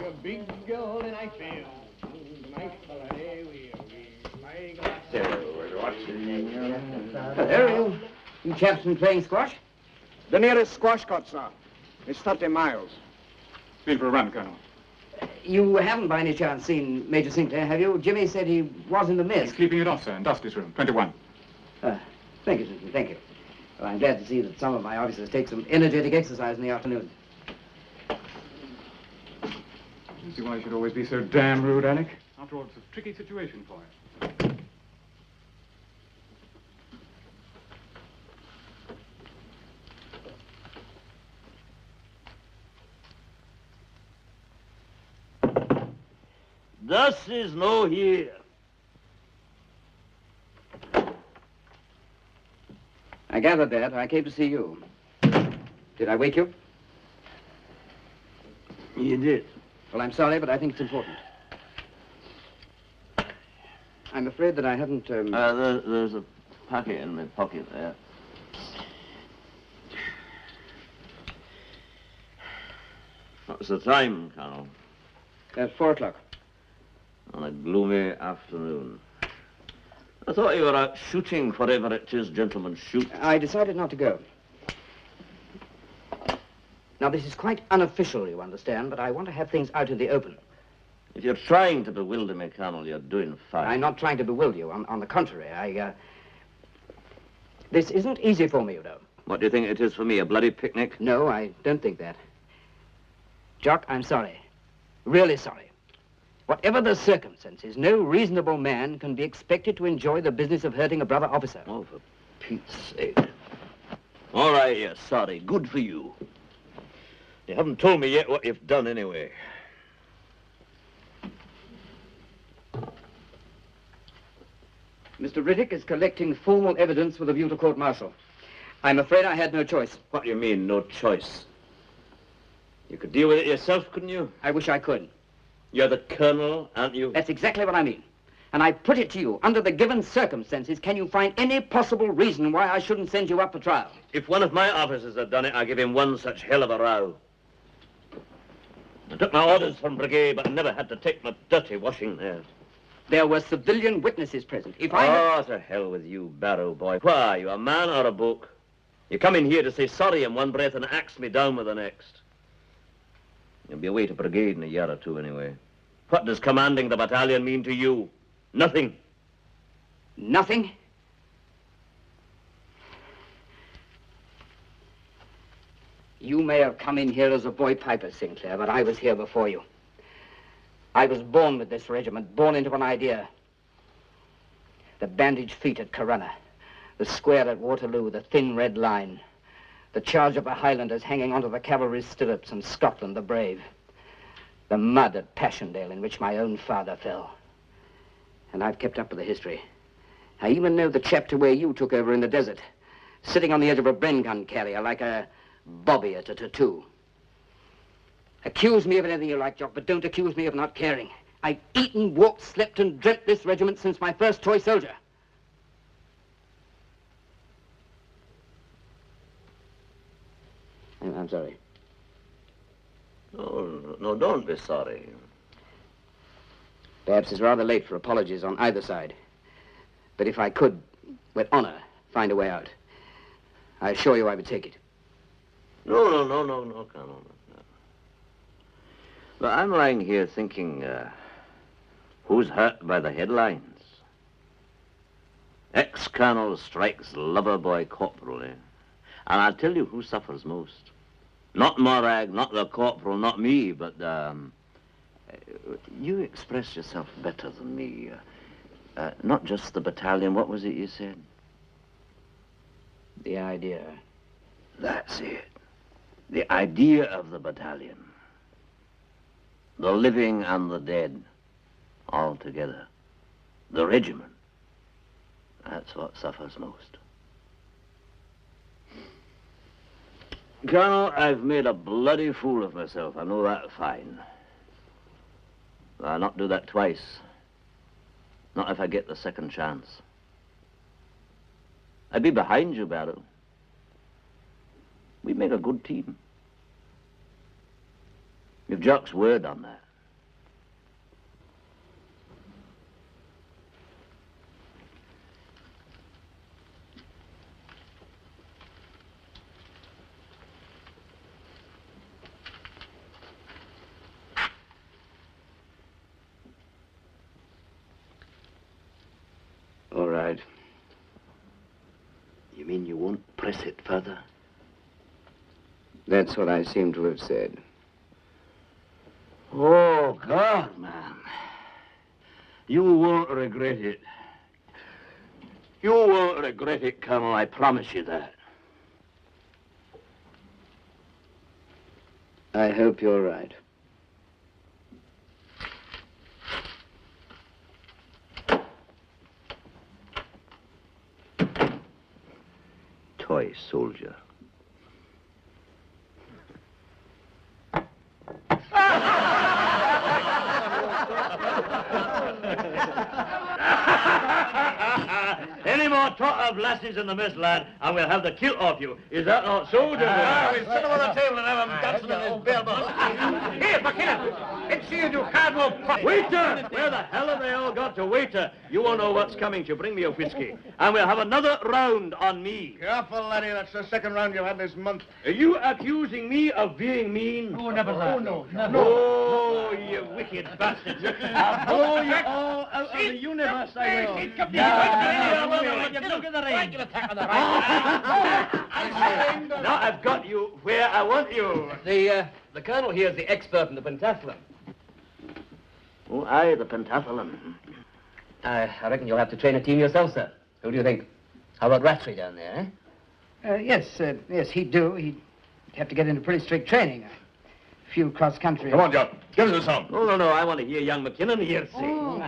[SPEAKER 4] A big girl and I feel nice holiday.
[SPEAKER 2] Hello, you chaps been playing squash?
[SPEAKER 14] The nearest squash court, sir. It's 30 miles.
[SPEAKER 6] Been for a run, Colonel.
[SPEAKER 2] You haven't by any chance seen Major Sinclair, have you? Jimmy said he was in the mess.
[SPEAKER 6] He's keeping it off, sir, in Dusty's room, 21.
[SPEAKER 2] Thank you, Simpson, thank you. Well, I'm glad to see that some of my officers take some energetic exercise in the afternoon.
[SPEAKER 6] You see why you should always be so damn rude, Alec? After all, it's a tricky situation for you.
[SPEAKER 12] Thus is no here.
[SPEAKER 2] I gathered that. I came to see you. Did I wake you?
[SPEAKER 12] You did.
[SPEAKER 2] Well, I'm sorry, but I think it's important. I'm afraid that I haven't,
[SPEAKER 12] There's a packet in my pocket there. What's the time, Colonel?
[SPEAKER 2] 4 o'clock.
[SPEAKER 12] On a gloomy afternoon. I thought you were out shooting wherever it is gentlemen shoot.
[SPEAKER 2] I decided not to go. Now, this is quite unofficial, you understand, but I want to have things out in the open.
[SPEAKER 12] If you're trying to bewilder me, Colonel, you're doing fine.
[SPEAKER 2] I'm not trying to bewilder you. On the contrary, this isn't easy for me, you know.
[SPEAKER 12] What do you think it is for me, a bloody picnic?
[SPEAKER 2] No, I don't think that. Jock, I'm sorry. Really sorry. Whatever the circumstances, no reasonable man can be expected to enjoy the business of hurting a brother officer.
[SPEAKER 12] Oh, for Pete's sake. All right, yes, sorry. Good for you. You haven't told me yet what you've done anyway.
[SPEAKER 2] Mr. Riddick is collecting formal evidence with a view to court-martial. I'm afraid I had no choice.
[SPEAKER 12] What do you mean, no choice? You could deal with it yourself, couldn't you?
[SPEAKER 2] I wish I could.
[SPEAKER 12] You're the colonel, aren't you?
[SPEAKER 2] That's exactly what I mean. And I put it to you, under the given circumstances, can you find any possible reason why I shouldn't send you up for trial?
[SPEAKER 12] If one of my officers had done it, I'd give him one such hell of a row. I took my orders from brigade, but I never had to take my dirty washing there.
[SPEAKER 2] There were civilian witnesses present. If I
[SPEAKER 12] Oh, to hell with you, Barrow boy. What are you, a man or a book? You come in here to say sorry in one breath and axe me down with the next. You'll be away to brigade in a year or two anyway. What does commanding the battalion mean to you? Nothing.
[SPEAKER 2] Nothing? You may have come in here as a boy piper, Sinclair, but I was here before you. I was born with this regiment, born into an idea. The bandaged feet at Corunna, the square at Waterloo, the thin red line, the charge of the Highlanders hanging onto the cavalry's stirrups, and Scotland the brave. The mud at Passchendaele in which my own father fell. And I've kept up with the history. I even know the chapter where you took over in the desert, sitting on the edge of a Bren gun carrier like a bobby at a tattoo. Accuse me of anything you like, Jock, but don't accuse me of not caring. I've eaten, walked, slept, and dreamt this regiment since my first toy soldier. I'm sorry.
[SPEAKER 12] No, don't be sorry.
[SPEAKER 2] Perhaps it's rather late for apologies on either side. But if I could, with honor, find a way out, I assure you I would take it.
[SPEAKER 12] No, Colonel. No. But I'm lying here thinking, who's hurt by the headlines? Ex-colonel strikes lover boy corporal, eh? And I'll tell you who suffers most. Not Morag, not the corporal, not me, but, you express yourself better than me. Not just the battalion, what was it you said?
[SPEAKER 2] The idea.
[SPEAKER 12] That's it. The idea of the battalion. The living and the dead, all together. The regiment. That's what suffers most. Colonel, I've made a bloody fool of myself. I know that fine. I'll not do that twice. Not if I get the second chance. I'd be behind you, Barrow. We'd make a good team. You've Jock's word on that.
[SPEAKER 2] All right.
[SPEAKER 12] You mean you won't press it further?
[SPEAKER 2] That's what I seem to have said.
[SPEAKER 12] Oh, God, man. You won't regret it. You won't regret it, Colonel, I promise you that.
[SPEAKER 2] I hope you're right.
[SPEAKER 12] Toy soldier. Any more talk of lassies in the mess, lad, and we'll have the kilt off you. Is that not so, gentlemen?
[SPEAKER 14] We'll sit him on the table and have him dancing on his bell bottom. Here, McKinnon, let's see you do cardinal pop.
[SPEAKER 12] Waiter! Where the hell have they all got to, waiter? You won't know what's coming to. Bring me a whiskey. And we'll have another round on me.
[SPEAKER 14] Careful, laddie, that's the second round you've had this month.
[SPEAKER 12] Are you accusing me of being mean?
[SPEAKER 14] Oh, never that. Oh, no.
[SPEAKER 12] Oh, Oh, you wicked bastards. I'll blow you all out of the universe, I will. Look at the ring. Now I've got you where I want you.
[SPEAKER 2] The colonel here is the expert in the pentathlon.
[SPEAKER 12] Oh, aye, the pentathlon.
[SPEAKER 2] I reckon you'll have to train a team yourself, sir. Who do you think? How about Rattray down there, eh?
[SPEAKER 4] Yes, he'd do. He'd have to get into pretty strict training. A few cross-country.
[SPEAKER 5] Come on, Jock. Give us a song.
[SPEAKER 12] No, I want to hear young McKinnon here sing.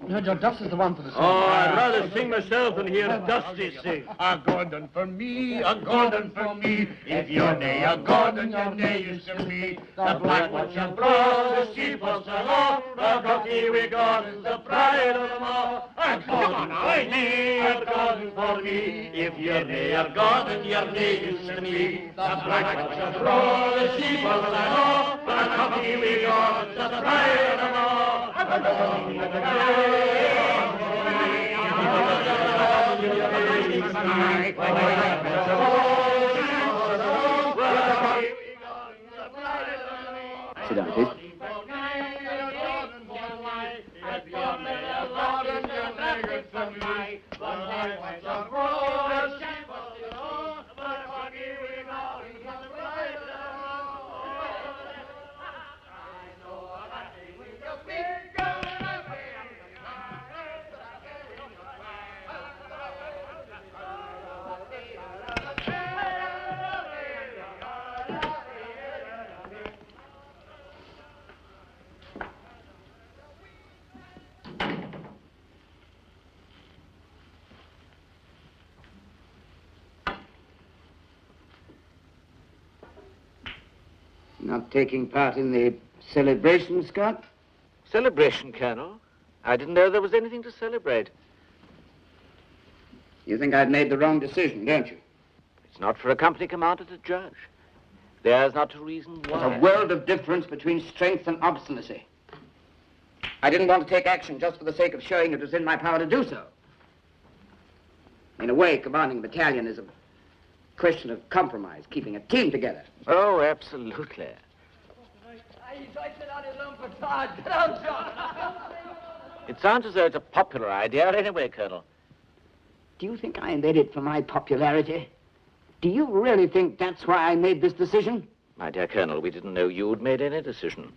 [SPEAKER 4] No, Joe, Duff's is the one for the song.
[SPEAKER 12] Oh, I'd rather sing myself than hear Dusty sing.
[SPEAKER 14] A Gordon for me, a Gordon for me. If you're nae a Gordon, you're nae use to me. The black one shall blow, the sheep will sell, the cocky wee Gordon's the pride of them all. A Gordon for me, a Gordon for me. If you're nae a Gordon, you're nae use to me. The black one shall blow, the sheep will sell, the cocky wee Gordon's the pride of them all.
[SPEAKER 2] Sit down, please.
[SPEAKER 9] Not taking part in the celebration, Scott?
[SPEAKER 3] Celebration, Colonel? I didn't know there was anything to celebrate.
[SPEAKER 9] You think I've made the wrong decision, don't you?
[SPEAKER 3] It's not for a company commander to judge. There's not a reason why.
[SPEAKER 9] There's a world of difference between strength and obstinacy. I didn't want to take action just for the sake of showing it was in my power to do so. In a way, commanding a battalion is a question of compromise, keeping a team together.
[SPEAKER 3] Oh, absolutely. It sounds as though it's a popular idea anyway, Colonel.
[SPEAKER 9] Do you think I made it for my popularity? Do you really think that's why I made this decision?
[SPEAKER 3] My dear Colonel, we didn't know you'd made any decision.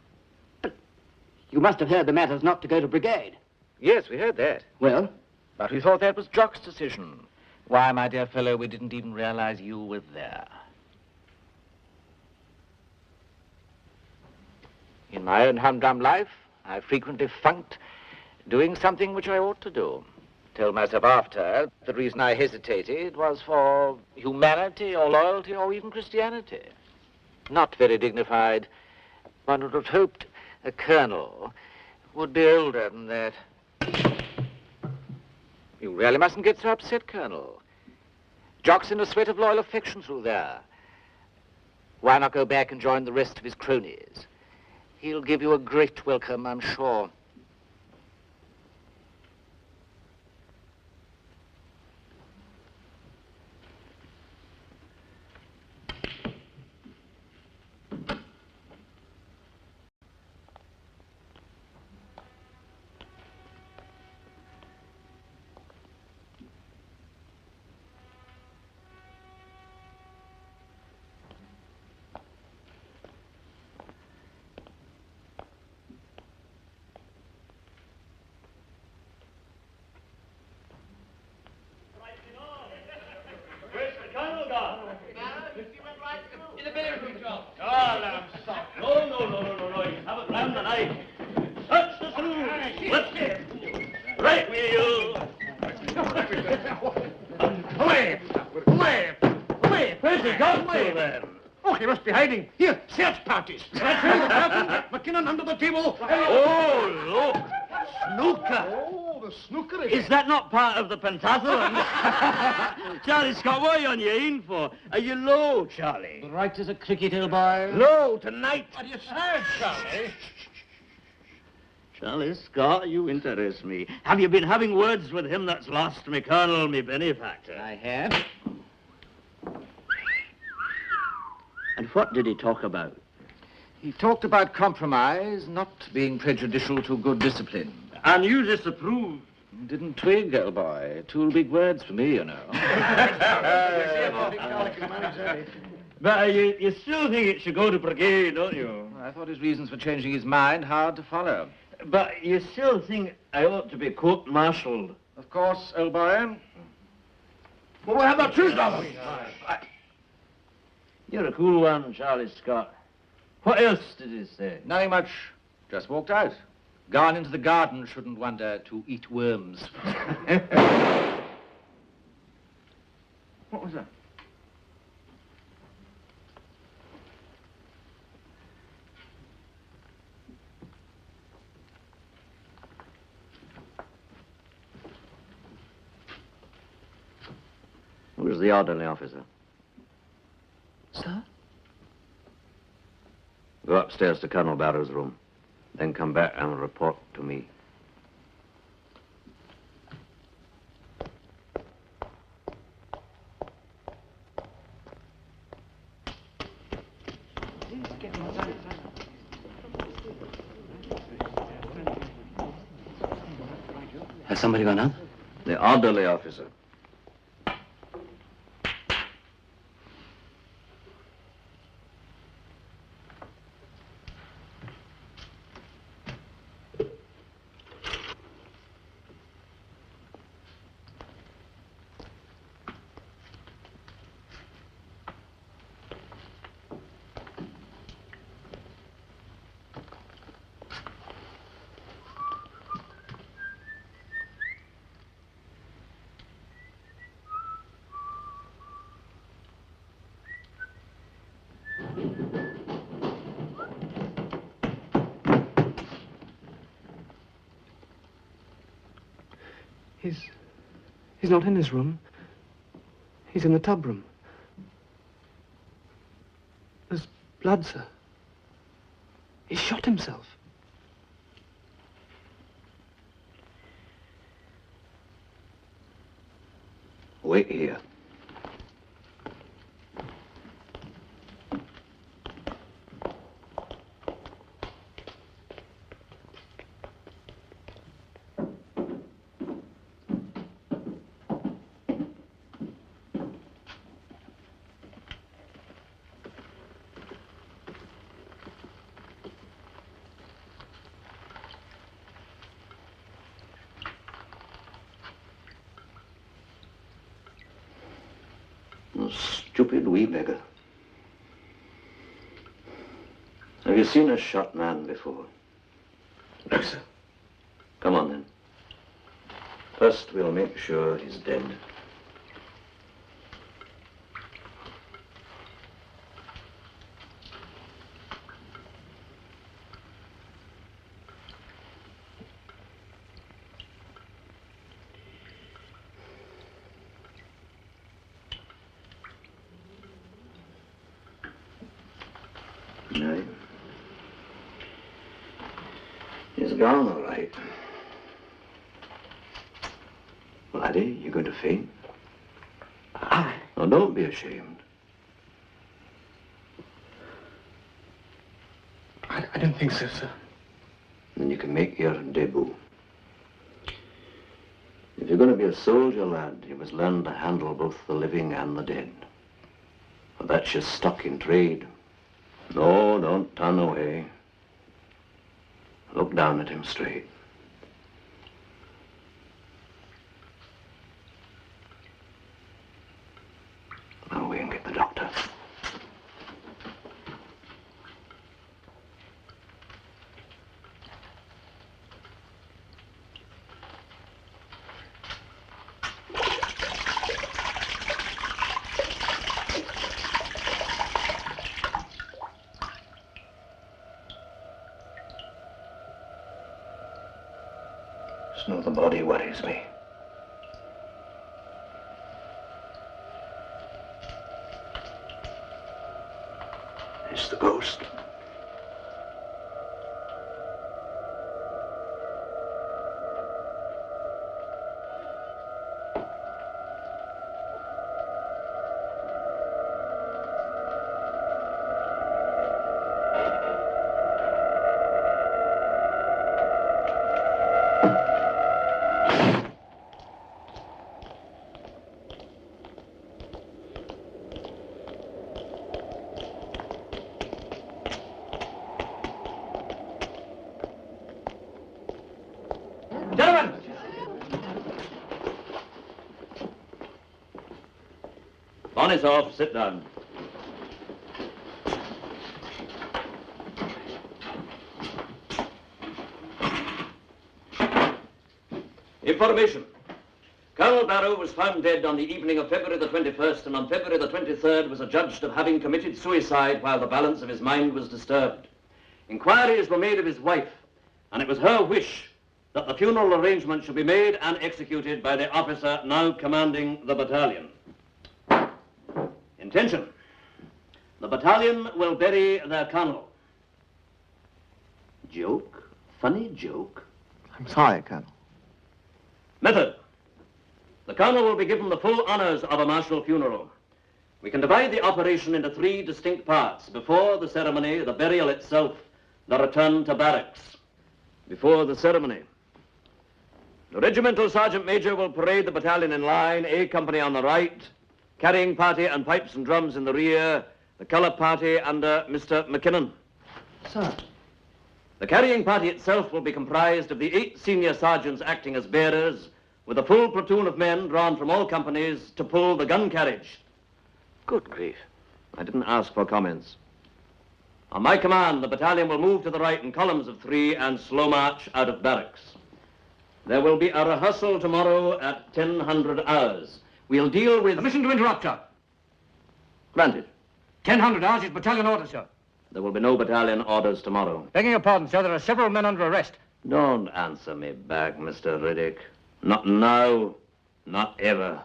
[SPEAKER 9] You must have heard the matter's not to go to brigade.
[SPEAKER 3] Yes, we heard that.
[SPEAKER 9] Well?
[SPEAKER 3] But we thought that was Jock's decision. Why, my dear fellow, we didn't even realize you were there. In my own humdrum life, I frequently funked doing something which I ought to do. Told myself after, the reason I hesitated was for humanity or loyalty or even Christianity. Not very dignified. One would have hoped a colonel would be older than that. You really mustn't get so upset, Colonel. Jock's in a sweat of loyal affection through there. Why not go back and join the rest of his cronies? He'll give you a great welcome, I'm sure.
[SPEAKER 14] Here, search parties. McKinnon under the table.
[SPEAKER 12] Oh, look. Snooker.
[SPEAKER 14] Oh, the snooker
[SPEAKER 12] Is that not part of the pentathlon? Charlie Scott, what are you on your in for? Are you low, Charlie?
[SPEAKER 4] The right as a cricket, old boy.
[SPEAKER 12] Low tonight.
[SPEAKER 14] What are you saying, Charlie?
[SPEAKER 12] Charlie Scott, you interest me. Have you been having words with him that's lost me, Colonel, me benefactor?
[SPEAKER 2] I have.
[SPEAKER 12] And what did he talk about?
[SPEAKER 17] He talked about compromise not being prejudicial to good discipline.
[SPEAKER 12] And you disapproved.
[SPEAKER 17] Didn't twig, old boy. Two big words for me, you know.
[SPEAKER 12] But you still think it should go to brigade, don't you?
[SPEAKER 17] I thought his reasons for changing his mind hard to follow.
[SPEAKER 12] But you still think I ought to be court-martialed?
[SPEAKER 17] Of course, old boy.
[SPEAKER 12] Well, we have the truth of it. You're a cool one, Charlie Scott. What else did he say?
[SPEAKER 17] Nothing much. Just walked out. Gone into the garden, shouldn't wonder, to eat worms.
[SPEAKER 12] What was that? Where's the orderly officer?
[SPEAKER 16] Sir?
[SPEAKER 12] Go upstairs to Colonel Barrow's room. Then come back and report to me.
[SPEAKER 15] Has somebody gone out?
[SPEAKER 12] The orderly officer.
[SPEAKER 4] He's not in his room. He's in the tub room. There's blood, sir. He shot himself.
[SPEAKER 12] Wait here. Stupid wee beggar. Have you seen a shot man before?
[SPEAKER 4] No, sir.
[SPEAKER 12] Come on, then. First, we'll make sure he's dead. No. He's gone, all right. Laddie, you going to faint?
[SPEAKER 4] Aye.
[SPEAKER 12] Oh, don't be ashamed.
[SPEAKER 4] I don't think so, sir.
[SPEAKER 12] Then you can make your debut. If you're going to be a soldier, lad, you must learn to handle both the living and the dead. For that's your stock in trade. No, don't turn away. Look down at him straight. I'll away and get the doctor. No, the body worries me. It's the ghost. On it's off. Sit down. Information. Colonel Barrow was found dead on the evening of February the 21st, and on February the 23rd was adjudged of having committed suicide while the balance of his mind was disturbed. Inquiries were made of his wife, and it was her wish that the funeral arrangements should be made and executed by the officer now commanding the battalion. Intention. The battalion will bury their colonel. Joke? Funny joke?
[SPEAKER 10] I'm sorry, Colonel.
[SPEAKER 12] Method. The colonel will be given the full honors of a martial funeral. We can divide the operation into 3 distinct parts. Before the ceremony, the burial itself, the return to barracks. Before the ceremony, the regimental sergeant major will parade the battalion in line, A company on the right, carrying party and pipes and drums in the rear, the colour party under Mr. McKinnon.
[SPEAKER 10] Sir.
[SPEAKER 12] The carrying party itself will be comprised of the 8 senior sergeants acting as bearers, with a full platoon of men drawn from all companies to pull the gun carriage. Good grief. I didn't ask for comments. On my command, the battalion will move to the right in columns of 3 and slow march out of barracks. There will be a rehearsal tomorrow at 1000 hours. We'll deal with...
[SPEAKER 3] Permission to interrupt, sir.
[SPEAKER 12] Granted.
[SPEAKER 3] 1000 hours is battalion order, sir.
[SPEAKER 12] There will be no battalion orders tomorrow.
[SPEAKER 3] Begging your pardon, sir, there are several men under arrest.
[SPEAKER 12] Don't answer me back, Mr. Riddick. Not now, not ever.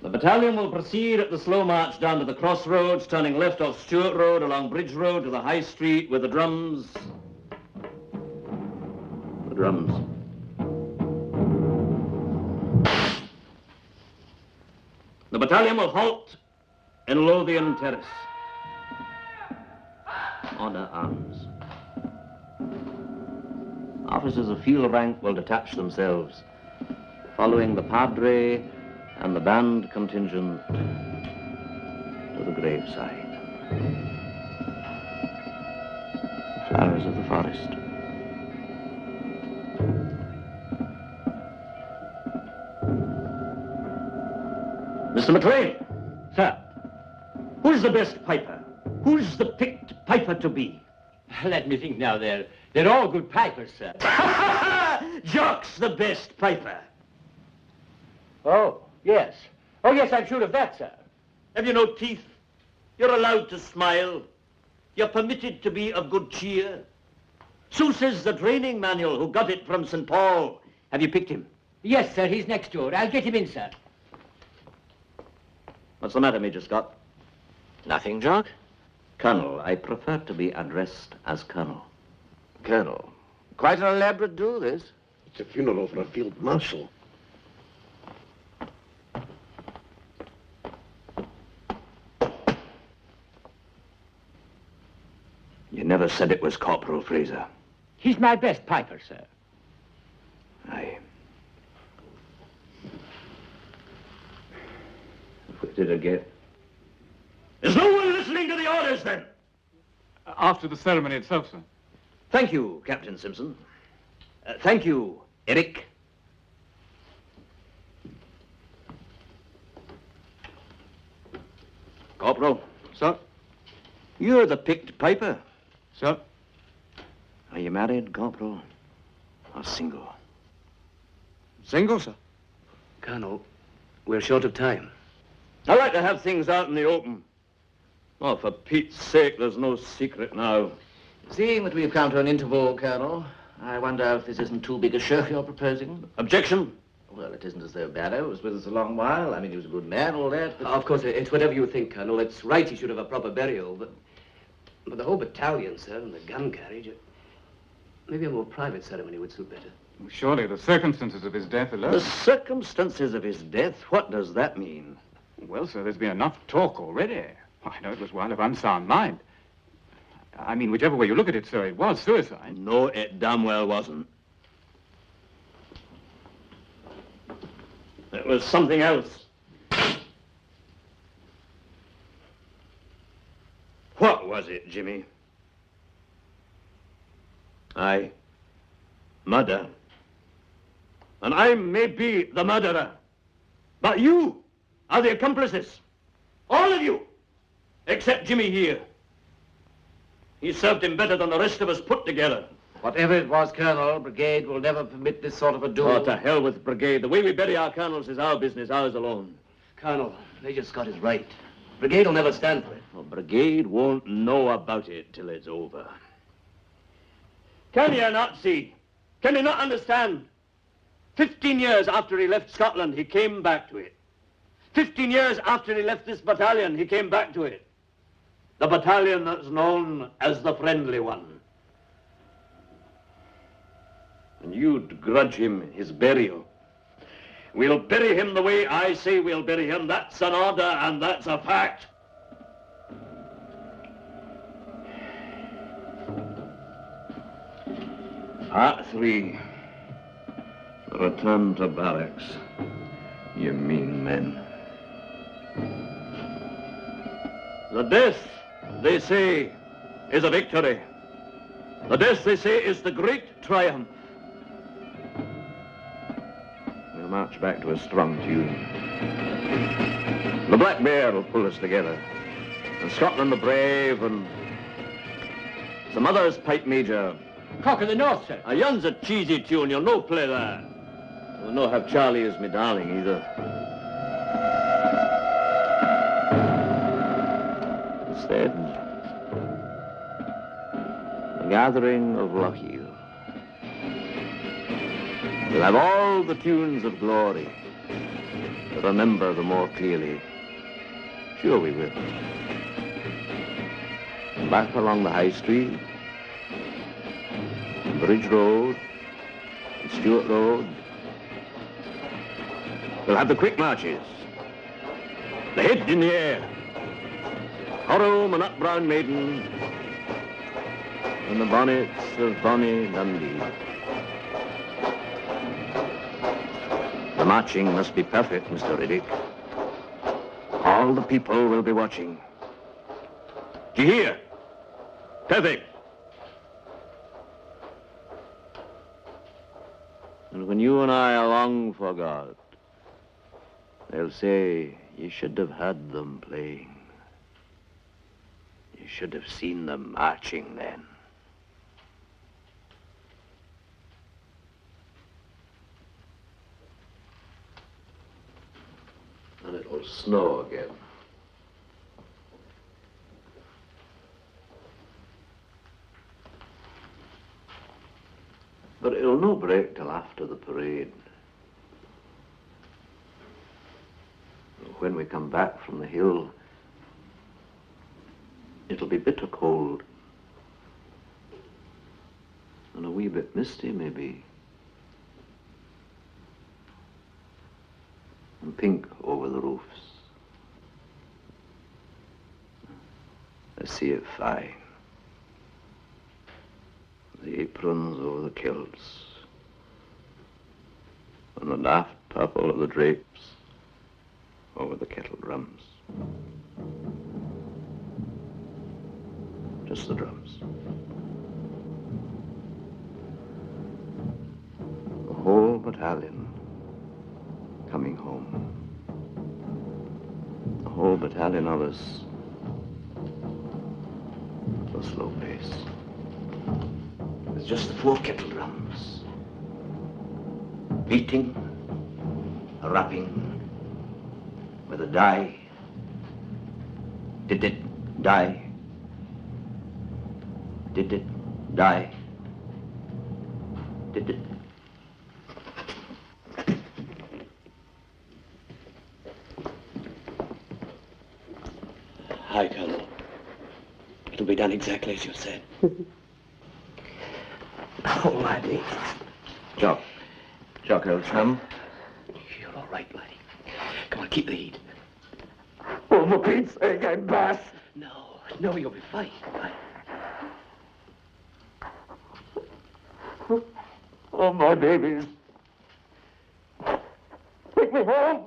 [SPEAKER 12] The battalion will proceed at the slow march down to the crossroads, turning left off Stewart Road, along Bridge Road to the High Street with the drums. The drums. The battalion will halt in Lothian Terrace. Honor arms. Officers of field rank will detach themselves, following the padre and the band contingent to the graveside. Flowers of the forest. Mr. McLean. Sir. Who's the best piper? Who's the picked piper to be?
[SPEAKER 3] Let me think now. They're all good pipers, sir.
[SPEAKER 12] Jock's the best piper.
[SPEAKER 3] Oh, yes. Oh, yes, I'm sure of that, sir.
[SPEAKER 12] Have you no teeth? You're allowed to smile. You're permitted to be of good cheer. So says the training manual who got it from St. Paul. Have you picked him?
[SPEAKER 3] Yes, sir, he's next door. I'll get him in, sir.
[SPEAKER 12] What's the matter, Major Scott?
[SPEAKER 16] Nothing, Jock.
[SPEAKER 12] Colonel, I prefer to be addressed as Colonel.
[SPEAKER 16] Colonel, quite an elaborate do, this.
[SPEAKER 5] It's a funeral for a field marshal.
[SPEAKER 12] You never said it was Corporal Fraser.
[SPEAKER 3] He's my best piper, sir.
[SPEAKER 12] Aye. Where did I get? Is no one listening to the orders, then?
[SPEAKER 6] After the ceremony itself, sir.
[SPEAKER 12] Thank you, Captain Simpson. Thank you, Eric. Corporal.
[SPEAKER 5] Sir?
[SPEAKER 12] You're the picked piper.
[SPEAKER 5] Sir?
[SPEAKER 12] Are you married, Corporal, or single?
[SPEAKER 5] Single, sir.
[SPEAKER 16] Colonel, we're short of time.
[SPEAKER 12] I like to have things out in the open. Oh, for Pete's sake, there's no secret now.
[SPEAKER 16] Seeing that we've come to an interval, Colonel, I wonder if this isn't too big a show you're proposing?
[SPEAKER 12] Objection?
[SPEAKER 16] Well, it isn't as though Barrow was with us a long while. I mean, he was a good man, all that, but...
[SPEAKER 9] Of course, it's whatever you think, Colonel. It's right he should have a proper burial, but the whole battalion, sir, and the gun carriage... Maybe a more private ceremony would suit better.
[SPEAKER 6] Surely the circumstances of his death alone.
[SPEAKER 12] The circumstances of his death? What does that mean?
[SPEAKER 6] Well, sir, there's been enough talk already. I know it was one of unsound mind. I mean, whichever way you look at it, sir, it was suicide.
[SPEAKER 12] No, it damn well wasn't. It was something else. What was it, Jimmy? Aye. Murder. And I may be the murderer. But you are the accomplices. All of you, except Jimmy here. He served him better than the rest of us put together.
[SPEAKER 17] Whatever it was, Colonel, Brigade will never permit this sort of a duel.
[SPEAKER 12] Oh, to hell with Brigade. The way we bury our colonels is our business, ours alone.
[SPEAKER 16] Colonel, Major Scott is right. Brigade will never stand for it.
[SPEAKER 12] Well, Brigade won't know about it till it's over. Can you not see? Can you not understand? 15 years after he left Scotland, he came back to it. 15 years after he left this battalion, he came back to it. The battalion that's known as the Friendly One. And you'd grudge him his burial. We'll bury him the way I say we'll bury him. That's an order and that's a fact. Part 3. Return to barracks, you mean men. The death, they say, is a victory. The death, they say, is the great triumph. We'll march back to a strong tune. The Black Bear will pull us together. And Scotland the Brave and some others, Pipe Major.
[SPEAKER 3] Cock of the North, sir.
[SPEAKER 12] Yon's a cheesy tune, you'll no play that. We'll no have Charlie as me darling either. Instead, the gathering of Lochiel. We'll have all the tunes of glory to remember the more clearly. Sure we will. Back along the High Street, Bridge Road, and Stewart Road. We'll have the quick marches, the head in the air, Horrow and up Brown Maiden, and the bonnets of bonny Dundee. The marching must be perfect, Mr. Riddick. All the people will be watching. Do you hear? Perfect. And when you and I are long forgot, they'll say you should have had them playing. You should have seen them marching then. And it'll snow again. But it'll no break till after the parade. When we come back from the hill, it'll be bitter cold. And a wee bit misty, maybe. And pink over the roofs. I see it fine. The aprons over the kilts. And the daft purple of the drapes over the kettle drums. Just the drums. The whole battalion coming home. The whole battalion of us at a slow pace. With just the 4 kettle drums. Beating, rapping, with a die. Did it die? Did it die? Did it?
[SPEAKER 16] Aye, Colonel. It'll be done exactly as you said. Oh, laddie.
[SPEAKER 12] Jock. Jock, old chum.
[SPEAKER 16] You're all right, laddie. Come on, keep the heat.
[SPEAKER 12] Oh, for Pete's sake, I'm bass.
[SPEAKER 16] No, you'll be fine.
[SPEAKER 12] Oh, my babies. Take me home.